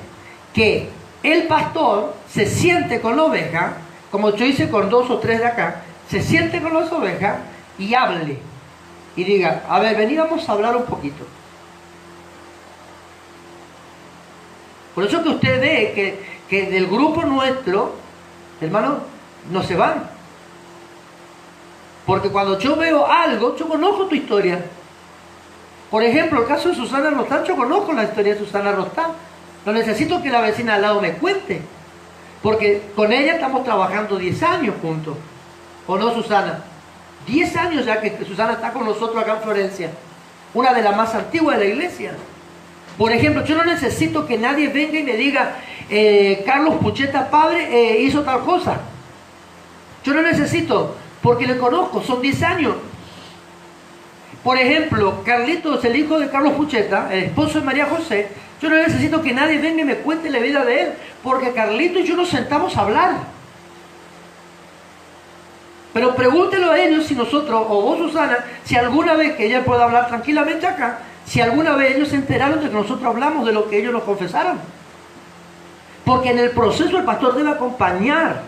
que el pastor se siente con la oveja, como yo hice con 2 o 3 de acá, se siente con las ovejas y hable. Y diga, a ver, vení, vamos a hablar un poquito. Por eso que usted ve que del grupo nuestro, hermano, no se van. Porque cuando yo veo algo, yo conozco tu historia. Por ejemplo, el caso de Susana Rostán, yo conozco la historia de Susana Rostán. No necesito que la vecina al lado me cuente. Porque con ella estamos trabajando 10 años juntos. ¿O no, Susana? 10 años ya que Susana está con nosotros acá en Florencia. Una de las más antiguas de la iglesia. Por ejemplo, yo no necesito que nadie venga y me diga, Carlos Pucheta, padre, hizo tal cosa. Yo no necesito, porque le conozco, son 10 años. Por ejemplo, Carlitos, el hijo de Carlos Pucheta, el esposo de María José, yo no necesito que nadie venga y me cuente la vida de él, porque Carlitos y yo nos sentamos a hablar. Pero pregúntelo a ellos si nosotros, o vos Susana, si alguna vez, que ella pueda hablar tranquilamente acá, si alguna vez ellos se enteraron de que nosotros hablamos de lo que ellos nos confesaron. Porque en el proceso el pastor debe acompañar,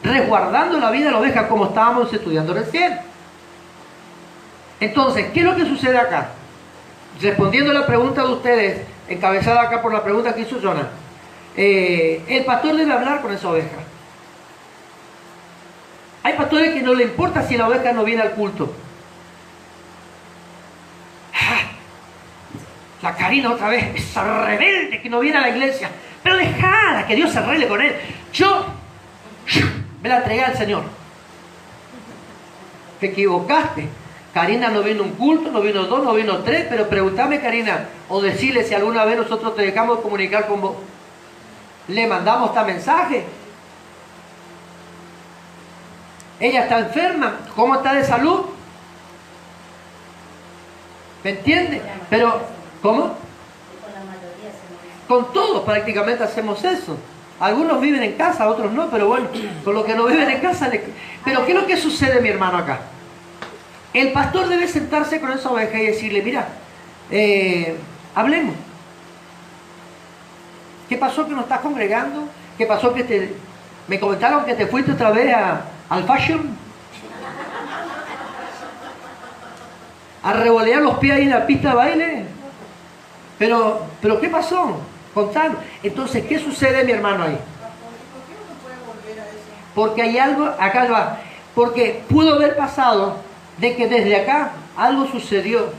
resguardando la vida de la oveja, como estábamos estudiando recién. Entonces, ¿qué es lo que sucede acá? Respondiendo a la pregunta de ustedes, encabezada acá por la pregunta que hizo Jonah, el pastor debe hablar con esa oveja. Hay pastores que no le importa si la oveja no viene al culto. La Karina otra vez, esa rebelde que no viene a la iglesia. Pero dejala, que Dios se arregle con él. Yo me la entregué al Señor. Te equivocaste. Karina no vino un culto, no vino dos, no vino tres, pero pregúntame, Karina, o decirle si alguna vez nosotros te dejamos de comunicar con vos. Le mandamos este mensaje. Ella está enferma, ¿cómo está de salud? ¿Me entiende? Pero, ¿cómo? Con todos prácticamente hacemos eso. Algunos viven en casa, otros no, pero bueno, con los que no viven en casa. Pero ¿qué es lo que sucede, mi hermano, acá? El pastor debe sentarse con esa oveja y decirle, mira, hablemos. ¿Qué pasó que no estás congregando? ¿Qué pasó que me comentaron que te fuiste otra vez al fashion? ¿A revolear los pies ahí en la pista de baile? Pero ¿qué pasó? Contanos. Entonces, ¿qué sucede, mi hermano, ahí? Porque hay algo, acá va, porque pudo haber pasado de que desde acá algo sucedió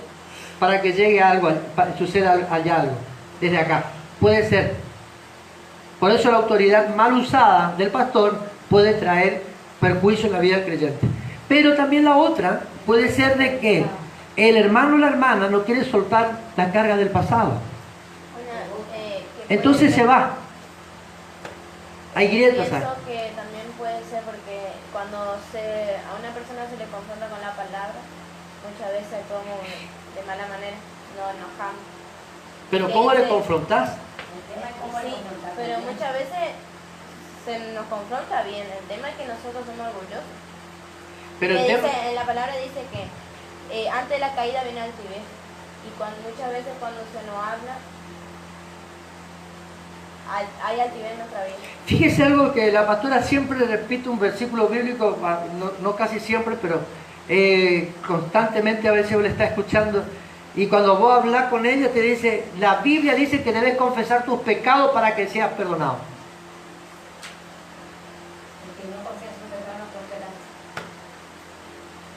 para que llegue algo, suceda allá algo, desde acá. Puede ser. Por eso la autoridad mal usada del pastor puede traer perjuicio en la vida del creyente. Pero también la otra puede ser de que el hermano o la hermana no quiere soltar la carga del pasado. Entonces se va. Hay grietas. Pienso que también puede ser porque cuando a una persona se le confronta con la palabra, muchas veces como de mala manera, nos enojamos. ¿Pero cómo le confrontás? Sí, pero muchas veces se nos confronta bien. El tema es que nosotros somos orgullosos. Pero el tema... en la palabra dice que antes de la caída viene altivez. Y muchas veces cuando se nos habla, hay altivez en nuestra vida. Fíjese algo que la pastora siempre repite un versículo bíblico, no casi siempre, pero constantemente a veces le está escuchando. Y cuando vos hablas con ella te dice, la Biblia dice que debes confesar tus pecados para que seas perdonado.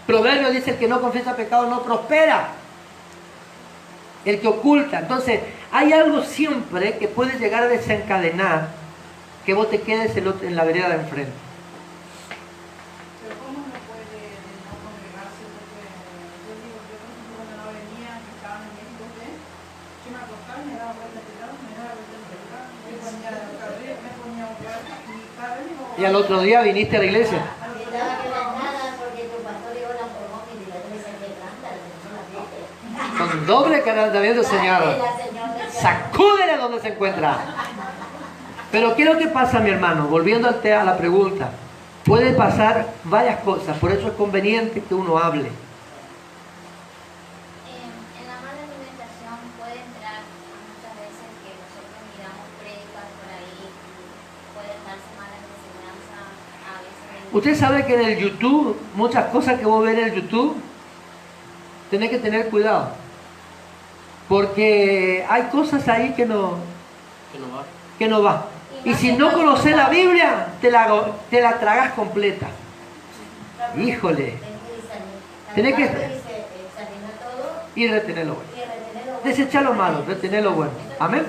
Proverbio dice, el que no confiesa pecado no prospera. El que oculta. Entonces, hay algo siempre que puede llegar a desencadenar que vos te quedes en la vereda de enfrente. Pero ¿cómo no puede no congregarse? Porque yo digo, yo por ejemplo cuando no venía, que estaba en México, yo me acostaba y me daba vuelta de lado, me daba vuelta de lado, me ponía otra vez, me ponía otra vez, y cada vez me... Y al otro día viniste a la iglesia. Con doble calentamiento, Señor. Sacúdele donde se encuentra. Pero ¿qué es lo que pasa, mi hermano? Volviendo a la pregunta. Puede pasar varias cosas. Por eso es conveniente que uno hable. En la mala alimentación puede entrar muchas veces que nosotros miramos prédicas por ahí, pueden darse malas enseñanzas a veces. Usted sabe que en el YouTube, muchas cosas que vos ves en el YouTube, tenés que tener cuidado. Porque hay cosas ahí que no va. Y si no conoces la Biblia, te la tragas completa. Híjole. Tenés que y retener lo bueno. Desechar lo malo, retener lo bueno. Amén.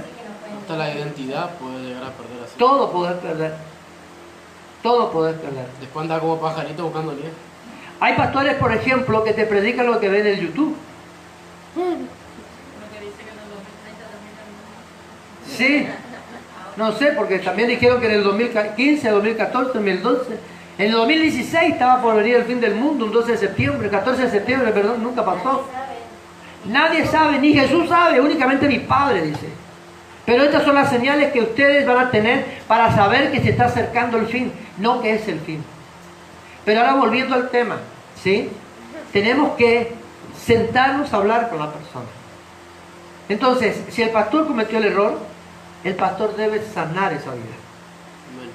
Hasta la identidad puede llegar a perder así. Todo poder perder. Todo poder perder. Después anda como pajarito buscando nieve. Hay pastores, por ejemplo, que te predican lo que ven en el YouTube. Sí, no sé, porque también dijeron que en el 2015, 2014, 2012, en el 2016 estaba por venir el fin del mundo, un 12 de septiembre, 14 de septiembre, perdón, nunca pasó. Nadie sabe, ni Jesús sabe, únicamente mi Padre dice. Pero estas son las señales que ustedes van a tener para saber que se está acercando el fin, no que es el fin. Pero ahora volviendo al tema, ¿sí? Tenemos que sentarnos a hablar con la persona. Entonces, si el pastor cometió el error, el pastor debe sanar esa vida. Amén.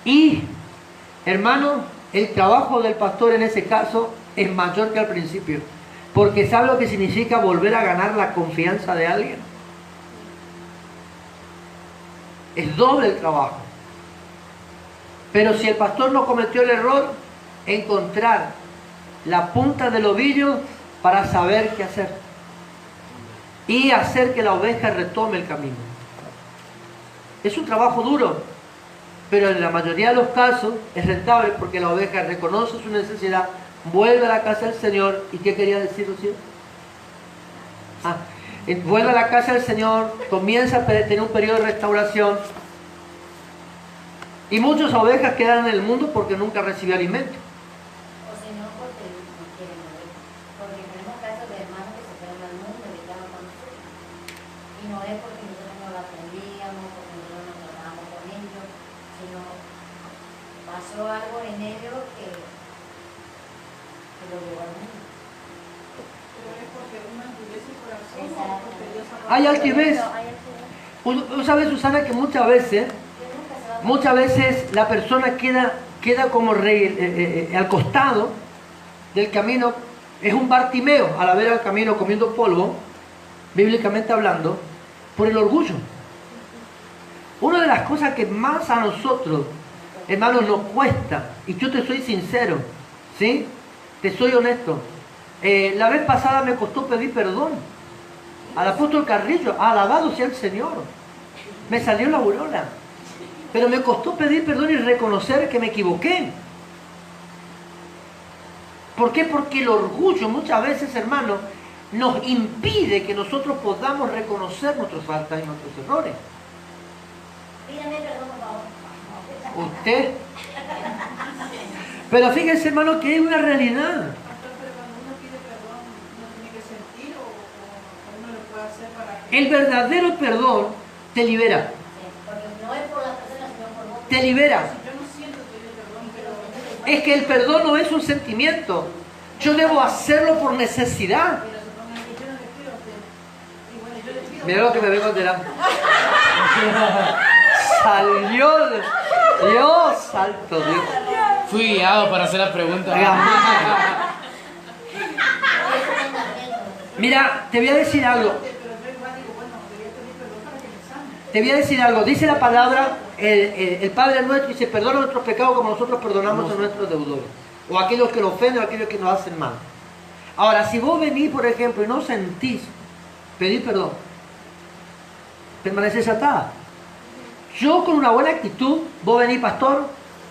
Y, hermano, el trabajo del pastor en ese caso es mayor que al principio. Porque ¿sabe lo que significa volver a ganar la confianza de alguien? Es doble el trabajo. Pero si el pastor no cometió el error, encontrar la punta del ovillo para saber qué hacer. Y hacer que la oveja retome el camino. Es un trabajo duro, pero en la mayoría de los casos es rentable porque la oveja reconoce su necesidad, vuelve a la casa del Señor. ¿Y qué quería decir, Lucía? Vuelve a la casa del Señor, comienza a tener un periodo de restauración. Y muchas ovejas quedan en el mundo porque nunca recibió alimento. O si no, porque no quieren morir. Porque tenemos casos de hermanos que se fueron al mundo y quedaron con nosotros. Y no es porque nosotros no lo aprendíamos, porque nosotros no tratábamos con ellos, sino pasó algo en ellos que lo llevó al mundo. Pero es porque una endurece el corazón o Exacto. porque Dios ha Hay altivez. ¿Sabes, Susana, que muchas veces la persona queda como rey al costado del camino? Es un Bartimeo a la vera del camino comiendo polvo, bíblicamente hablando, por el orgullo. Una de las cosas que más a nosotros, hermanos, nos cuesta, y yo te soy sincero, ¿sí? Te soy honesto. La vez pasada me costó pedir perdón al apóstol Carrillo. Alabado sea el Señor. Me salió la aureola. Pero me costó pedir perdón y reconocer que me equivoqué. ¿Por qué? Porque el orgullo muchas veces, hermano, nos impide que nosotros podamos reconocer nuestras faltas y nuestros errores. Pídame perdón, por favor. Usted. Pero fíjense, hermano, que hay una realidad. Pastor, pero cuando uno pide perdón, uno tiene que sentir o uno lo puede hacer para que... El verdadero perdón te libera. Sí, porque no es por la persona, sino por vos. Te libera. Si yo no siento pedir perdón, pero... Es que el perdón no es un sentimiento. Yo debo hacerlo por necesidad. Pero supongan que yo no le pido a usted. Y bueno, yo le pido... Mira lo que me vengo a enterar. Salió. Dios, santo Dios. Fui guiado para hacer la pregunta. Mira, te voy a decir algo. Pero yo igual digo, bueno, debería pedir perdón para que me sane. Te voy a decir algo. Dice la palabra, el Padre nuestro dice, perdona nuestros pecados como nosotros perdonamos a nuestros deudores. O a aquellos que nos ofenden o a aquellos que nos hacen mal. Ahora, si vos venís, por ejemplo, y no sentís pedir perdón, permaneces atada. Yo con una buena actitud, vos venís, pastor,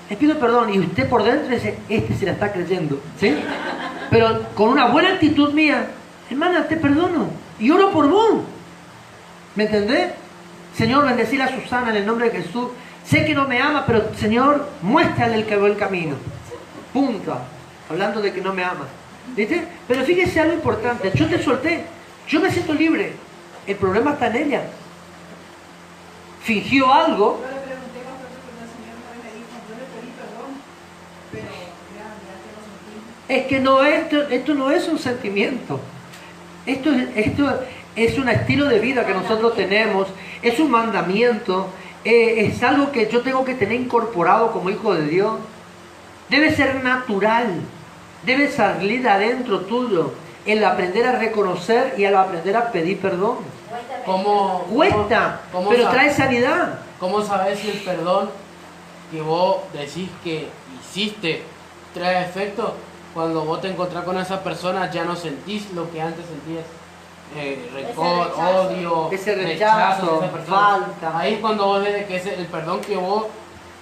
les pido perdón, y usted por dentro dice, este se la está creyendo, ¿sí? Pero con una buena actitud mía, hermana, te perdono, y oro por vos. ¿Me entendés? Señor, bendecir a Susana en el nombre de Jesús. Sé que no me ama, pero Señor, muéstrale el que va el camino. Punto. Hablando de que no me ama. ¿Viste? Pero fíjese algo importante. Yo te solté. Yo me siento libre. El problema está en ella. Fingió algo. Yo le pregunté cuánto tiempo el Señor una vez me dijo, yo le pedí perdón, pero ya que lo sentí. Es que esto no es un sentimiento. Esto es un estilo de vida que nosotros tenemos. Es un mandamiento. Es algo que yo tengo que tener incorporado como hijo de Dios. Debe ser natural. Debe salir de adentro tuyo. El aprender a reconocer y el aprender a pedir perdón. Cuesta, pero trae sanidad. ¿Cómo sabes si el perdón que vos decís que hiciste trae efecto? Cuando vos te encontrás con esa persona ya no sentís lo que antes sentías. Rencor, odio, ese rechazo, hacia esa persona. falta. Ahí es cuando vos ves que el perdón que vos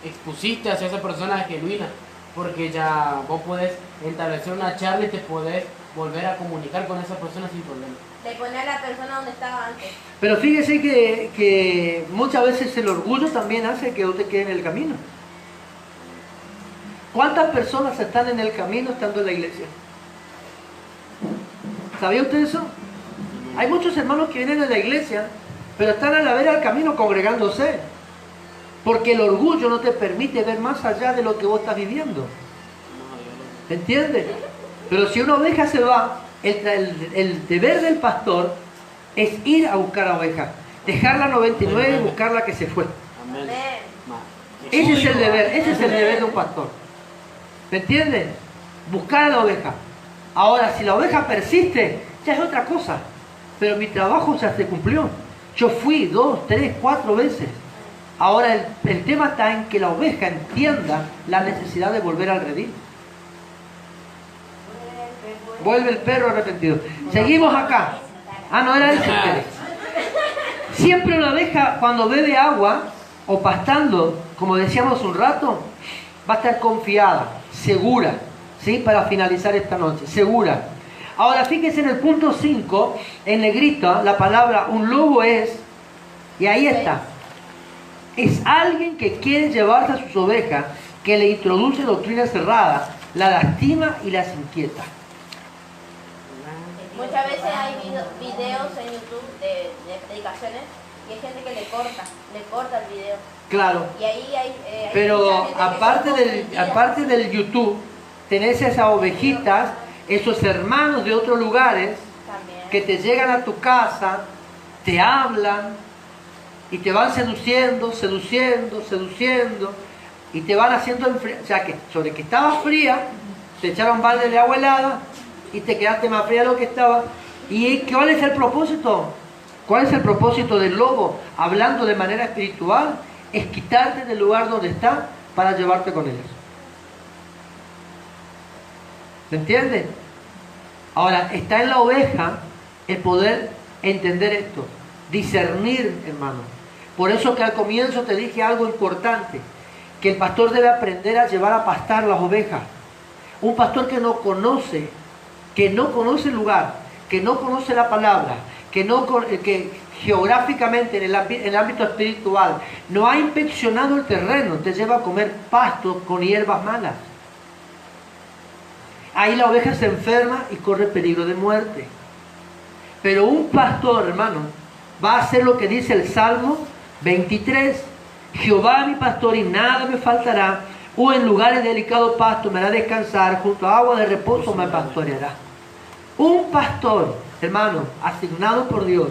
expusiste hacia esa persona es genuina. Porque ya vos podés establecer una charla y te podés volver a comunicar con esa persona sin problema. De poner a la persona donde estaba antes. Pero fíjese que muchas veces el orgullo también hace que usted quede en el camino. ¿Cuántas personas están en el camino estando en la iglesia? ¿Sabía usted eso? Hay muchos hermanos que vienen de la iglesia, pero están a la vera del camino congregándose. Porque el orgullo no te permite ver más allá de lo que vos estás viviendo. ¿Me entiendes? Pero si una oveja se va, el deber del pastor es ir a buscar a la oveja. Dejar la 99 y buscar la que se fue. Amén. Amén. Ese es el deber, ese es el deber de un pastor. ¿Me entienden? Buscar a la oveja. Ahora, si la oveja persiste, ya es otra cosa. Pero mi trabajo ya se cumplió. Yo fui 2, 3, 4 veces. Ahora el tema está en que la oveja entienda la necesidad de volver al redil. Vuelve el perro arrepentido. Seguimos acá. Ah, no era ese. Siempre una oveja cuando bebe agua o pastando, como decíamos un rato, va a estar confiada, segura, ¿sí? Para finalizar esta noche, segura. Ahora fíjense en el punto 5, en negrita, la palabra un lobo es, y ahí está, es alguien que quiere llevarse a sus ovejas, que le introduce doctrina cerrada, la lastima y las inquieta. Muchas veces hay videos en YouTube de predicaciones y hay gente que le corta el video. Claro. Y ahí hay Pero mucha gente que aparte son confundidas. aparte del YouTube, tenés esas ovejitas, esos hermanos de otros lugares También. que te llegan a tu casa, te hablan y te van seduciendo, y te van haciendo enfriar. O sea que sobre que estaba fría, te echaron balde de agua helada y te quedaste más fría de lo que estaba. ¿Y cuál es el propósito? ¿Cuál es el propósito del lobo? Hablando de manera espiritual, es quitarte del lugar donde está para llevarte con ellos. ¿Me entienden? Ahora, está en la oveja el poder entender esto, discernir, hermano. Por eso que al comienzo te dije algo importante, que el pastor debe aprender a llevar a pastar las ovejas. Un pastor que no conoce el lugar, que no conoce la palabra, que geográficamente en el ámbito espiritual no ha inspeccionado el terreno, te lleva a comer pasto con hierbas malas. Ahí la oveja se enferma y corre peligro de muerte. Pero un pastor, hermano, va a hacer lo que dice el Salmo 23. Jehová mi pastor y nada me faltará. O en lugares de delicado pasto me hará descansar. Junto a agua de reposo me pastoreará. Un pastor, hermano, asignado por Dios.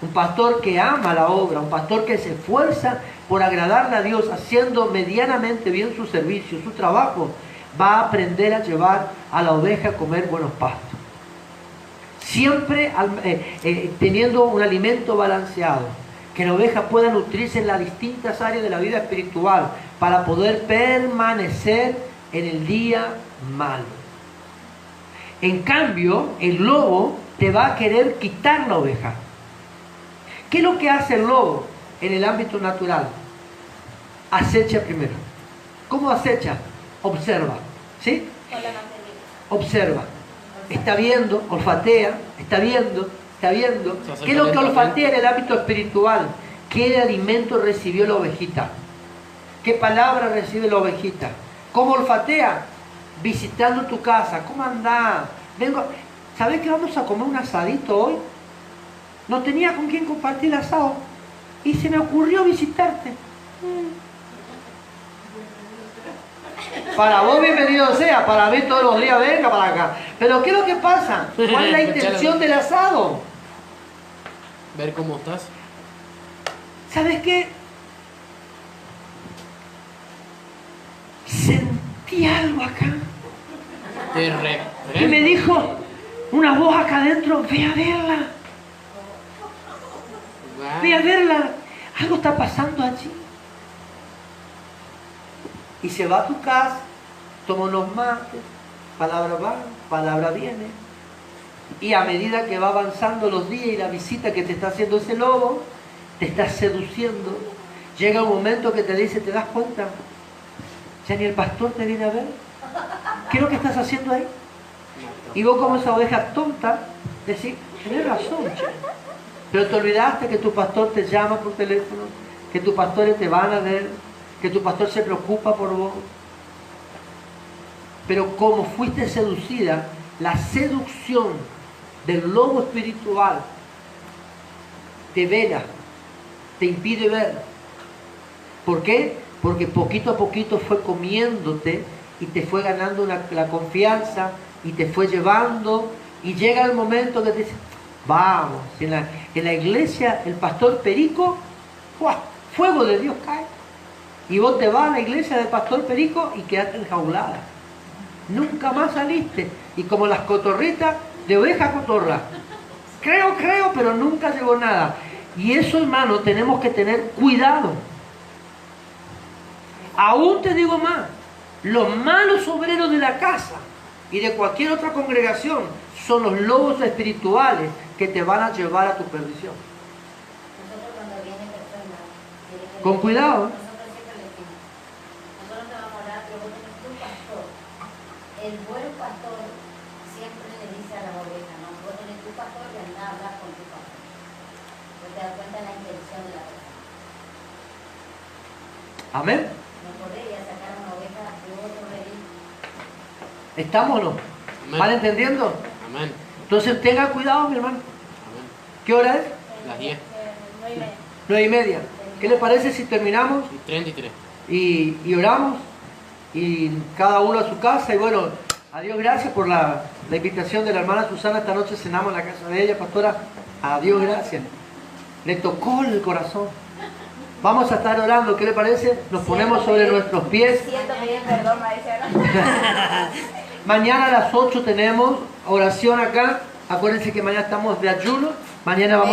Un pastor que ama la obra. Un pastor que se esfuerza por agradarle a Dios, haciendo medianamente bien su servicio, su trabajo. Va a aprender a llevar a la oveja a comer buenos pastos. Siempre teniendo un alimento balanceado. Que la oveja pueda nutrirse en las distintas áreas de la vida espiritual para poder permanecer en el día malo. En cambio, el lobo te va a querer quitar la oveja. ¿Qué es lo que hace el lobo en el ámbito natural? Acecha primero. ¿Cómo acecha? Observa. ¿Sí? Con la manzanilla. Observa. Está viendo, olfatea, está viendo. ¿Qué es lo que olfatea en el ámbito espiritual? ¿Qué alimento recibió la ovejita? ¿Qué palabra recibe la ovejita? ¿Cómo olfatea? Visitando tu casa. ¿Cómo andás? ¿Sabés que vamos a comer un asadito hoy? No tenía con quién compartir el asado y se me ocurrió visitarte. Para vos bienvenido sea, para mí todos los días venga para acá. Pero ¿qué es lo que pasa? ¿Cuál es la intención del asado? Ver cómo estás. ¿Sabes qué? Sentí algo acá. De Y me repente. dijo una voz acá adentro, ve a verla, ve a verla. Algo está pasando allí. Y se va a tu casa, toma unos mates, palabra va, palabra viene. Y a medida que va avanzando los días y la visita que te está haciendo ese lobo, te está seduciendo. Llega un momento que te dice, ¿te das cuenta? Ya ni el pastor te viene a ver. ¿Qué es lo que estás haciendo ahí? Y vos como esa oveja tonta, decís, tenés razón, che. Pero te olvidaste que tu pastor te llama por teléfono, que tus pastores te van a ver, que tu pastor se preocupa por vos. Pero como fuiste seducida, la seducción del lobo espiritual te vela, te impide ver. ¿Por qué? Porque poquito a poquito fue comiéndote y te fue ganando la confianza y te fue llevando y llega el momento que te dice, vamos, en la iglesia el pastor Perico, ¡buah! Fuego de Dios cae. Y vos te vas a la iglesia del pastor Perico y quedaste enjaulada. Nunca más saliste. Y como las cotorritas de oveja cotorra. Creo, pero nunca llegó nada. Y eso, hermano, tenemos que tener cuidado. Aún te digo más, los malos obreros de la casa y de cualquier otra congregación son los lobos espirituales que te van a llevar a tu perdición. Nosotros cuando viene personas, Con cuidado. nosotros siempre le decimos, nosotros te vamos a orar, pero vos tenés tu pastor. El buen pastor siempre le dice a las ovejas, no, vos tenés tu pastor y andá a hablar con tu pastor. Vos te das cuenta de la intención de la persona. Amén. No podría sacar una oveja de otro redil. ¿Estamos o no? Amén. ¿Van entendiendo? Amén. Entonces tenga cuidado, mi hermano. Amén. ¿Qué hora es? Las 10 9:30. ¿Qué le parece si terminamos y 33. y oramos? Y cada uno a su casa. Y bueno, a Dios gracias por la invitación de la hermana Susana. Esta noche cenamos en la casa de ella, pastora. A Dios gracias. Le tocó el corazón. Vamos a estar orando, ¿qué le parece? Nos ponemos sobre nuestros pies. Siento pedir perdón, Mauricio, ¿no? Mañana a las 8 tenemos oración acá. Acuérdense que mañana estamos de ayuno. Mañana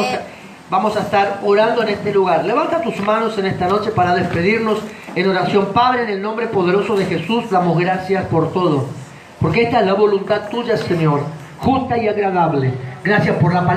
vamos a estar orando en este lugar. Levanta tus manos en esta noche para despedirnos en oración. Padre, en el nombre poderoso de Jesús, damos gracias por todo. Porque esta es la voluntad tuya, Señor, justa y agradable. Gracias por la palabra.